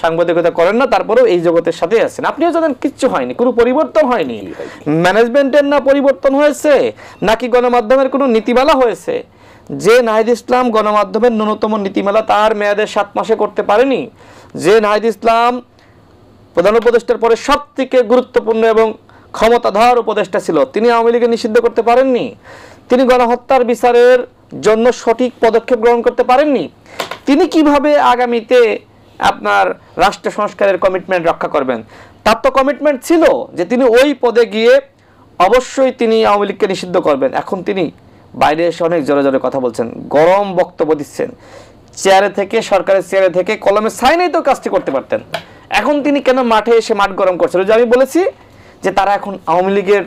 সাংবাদিকতা করেন না, তারপরেও এই জগতের সাথে আছেন, আপনিও জানেন কিচ্ছু হয়নি, কোনো পরিবর্তন হয়নি। ম্যানেজমেন্টের না পরিবর্তন হয়েছে, নাকি গণমাধ্যমের কোনো নীতিমালা হয়েছে? যে নাহিদ ইসলাম গণমাধ্যমের ন্যূনতম নীতিমালা তার মেয়াদের 7 মাসে করতে পারেনি, যে নাহিদ ইসলাম প্রধান উপদেষ্টার পরে সব থেকে গুরুত্বপূর্ণ এবং ক্ষমতাধর উপদেষ্টা ছিল, তিনি আওয়ামী লীগকে নিষিদ্ধ করতে পারেননি, তিনি গণহত্যার বিচারের জন্য সঠিক পদক্ষেপ গ্রহণ করতে পারেননি, তিনি কিভাবে আগামীতে আপনার রাষ্ট্র সংস্কারের কমিটমেন্ট রক্ষা করবেন? তার তো কমিটমেন্ট ছিল যে তিনি ওই পদে গিয়ে অবশ্যই তিনি আওয়ামী লীগকে নিষিদ্ধ করবেন। এখন তিনি বাইরে এসে অনেক জোরে জোরে কথা বলছেন, গরম বক্তব্য দিচ্ছেন, চেয়ারে থেকে, সরকারের চেয়ারে থেকে কলমে সাইনেই তো কাজটি করতে পারতেন। এখন তিনি কেন মাঠে এসে মাঠ গরম করছেন? যে আমি বলেছি যে তারা এখন আওয়ামী লীগের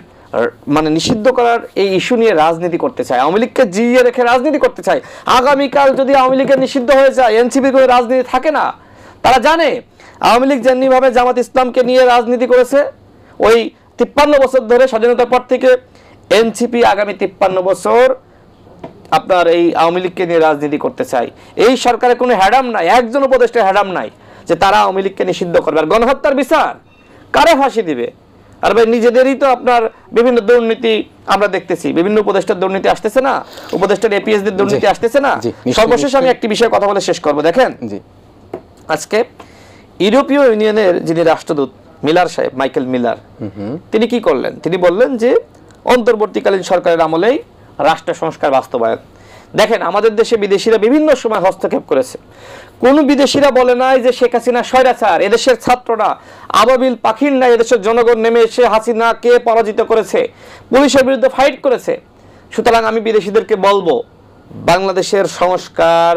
মানে নিষিদ্ধ করার এই ইস্যু নিয়ে রাজনীতি করতে চায়, আওয়ামী লীগকে জিইয়ে রেখে রাজনীতি করতে চায়। আগামীকাল যদি আওয়ামী লীগের নিষিদ্ধ হয়ে যায়, এনসিপির কোনো রাজনীতি থাকে না। তারা জানে আওয়ামী লীগ যেমনিভাবে জামাত ইসলামকে নিয়ে রাজনীতি করেছে ওই 53 বছর ধরে স্বাধীনতার পর থেকে, এনসিপি আগামী 53 বছর আপনার এই আওয়ামী লীগকে নিয়ে রাজনীতি করতে চায়। এই সরকারের কোনো হ্যাডাম নাই, একজন উপদেষ্টার হ্যাডাম নাই যে তারা আওয়ামী লীগকে নিষিদ্ধ করবে। আর গণহত্যার বিচার কারে ফাঁসি দিবে? আর ভাই নিজেদেরই তো আপনার বিভিন্ন দুর্নীতি আমরা দেখতেছি, বিভিন্ন উপদেষ্টার দুর্নীতি আসতেছে না, উপদেষ্টার এপিএসদের দুর্নীতি আসতেছে না। সর্বশেষ আমি একটি বিষয়ে কথা বলে শেষ করব। দেখেন আজকে ইউরোপীয় ইউনিয়নের যিনি রাষ্ট্রদূত মিলার সাহেব, মাইকেল মিলার, তিনি কি করলেন? তিনি বললেন যে অন্তর্বর্তীকালীন সরকারের আমলেই রাষ্ট্র সংস্কার বাস্তবায়ন। দেখেন আমাদের দেশে বিদেশিরা বিভিন্ন সময় হস্তক্ষেপ করেছে, কোন বিদেশিরা বলে নাই যে শেখ হাসিনা স্বৈরাচার। এদেশের ছাত্ররা আবাবিল পাখির নাই এদেশের জনগণ নেমে এসে হাসিনাকে পরাজিত করেছে, পুলিশের বিরুদ্ধে ফাইট করেছে। সুতরাং আমি বিদেশিদেরকে বলবো, বাংলাদেশের সংস্কার,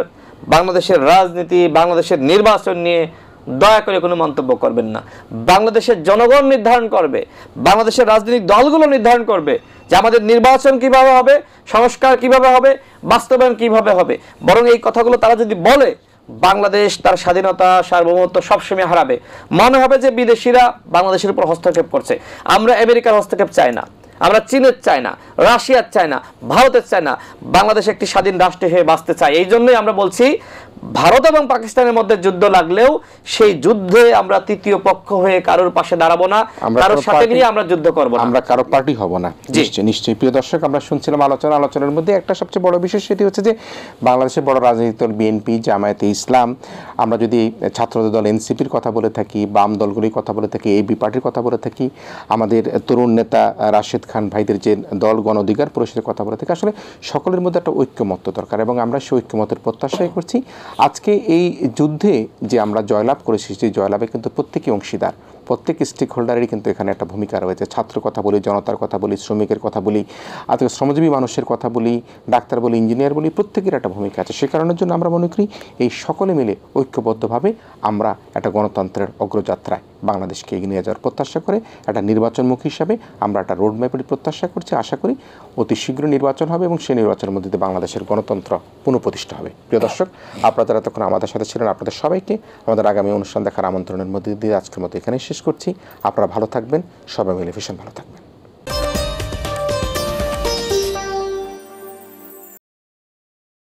বাংলাদেশের রাজনীতি, বাংলাদেশের নির্বাচন নিয়ে দয়া করে কোনো মন্তব্য করবেন না। বাংলাদেশের জনগণ নির্ধারণ করবে, বাংলাদেশের রাজনৈতিক দলগুলো নির্ধারণ করবে যে আমাদের নির্বাচন কিভাবে হবে, সংস্কার কিভাবে হবে, বাস্তবায়ন কিভাবে হবে। বরং এই কথাগুলো তারা যদি বলে, বাংলাদেশ তার স্বাধীনতা, সার্বভৌমত্ব সবসময় হারাবে। মনে হবে যে বিদেশিরা বাংলাদেশের উপর হস্তক্ষেপ করছে। আমরা আমেরিকার হস্তক্ষেপ চাই না, আমরা চীনের চাই না, রাশিয়ার চাই না, ভারতের চাই না। বাংলাদেশ একটি স্বাধীন রাষ্ট্র হয়ে বাঁচতে চাই। এই জন্যই আমরা বলছি ভারত এবং পাকিস্তানের মধ্যে যুদ্ধ লাগলেও সেই যুদ্ধে আমরা তৃতীয় পক্ষ হয়ে কারোর পাশে দাঁড়াবো না, কারোর সাথে নিয়ে আমরা যুদ্ধ করব না, আমরা কারো পার্টি হব না। নিশ্চয়ই প্রিয় দর্শক, আমরা শুনছিলাম আলোচনার মধ্যে একটা সবচেয়ে বড় বিষয়, সেটি হচ্ছে যে বাংলাদেশের বড় রাজনৈতিক দল বিএনপি, জামায়াতে ইসলাম, আমরা যদি ছাত্রদের দল এনসিপির কথা বলে থাকি, বাম দলগুলির কথা বলে থাকি, এবি পার্টির কথা বলে থাকি, আমাদের তরুণ নেতা রাশেদ খান ভাইদের যে দল গণ অধিকার পরিষদের কথা বলে থাকি, আসলে সকলের মধ্যে একটা ঐক্যমত্য দরকার এবং আমরা সেই ঐক্যমতের প্রত্যাশাই করছি। আজকে এই যুদ্ধে যে আমরা জয়লাভ করেছি, সেই জয়লাভে কিন্তু প্রত্যেকই অংশীদার, প্রত্যেক স্টেক হোল্ডারেরই কিন্তু এখানে একটা ভূমিকা রয়েছে। ছাত্র কথা বলি, জনতার কথা বলি, শ্রমিকের কথা বলি, আজকে শ্রমজীবী মানুষের কথা বলি, ডাক্তার বলি, ইঞ্জিনিয়ার বলি, প্রত্যেকের একটা ভূমিকা আছে। সে কারণের জন্য আমরা মনে করি এই সকলে মিলে ঐক্যবদ্ধভাবে আমরা একটা গণতন্ত্রের অগ্রযাত্রায় বাংলাদেশকে এগিয়ে নিয়ে যাওয়ার প্রত্যাশা করে একটা নির্বাচনমুখী হিসাবে আমরা একটা রোডম্যাপের প্রত্যাশা করছি। আশা করি অতি শীঘ্র নির্বাচন হবে এবং সেই নির্বাচনের মধ্যে বাংলাদেশের গণতন্ত্র পুনঃপ্রতিষ্ঠা হবে। প্রিয় দর্শক, আপনারা তখন আমাদের সাথে ছিলেন, আপনাদের সবাইকে আমাদের আগামী অনুষ্ঠান দেখার আমন্ত্রণের মধ্যে দিয়ে আজকের মতো এখানেই শেষ করছি। আপনারা ভালো থাকবেন, সবাই মিলে ভীষণ ভালো থাকবেন।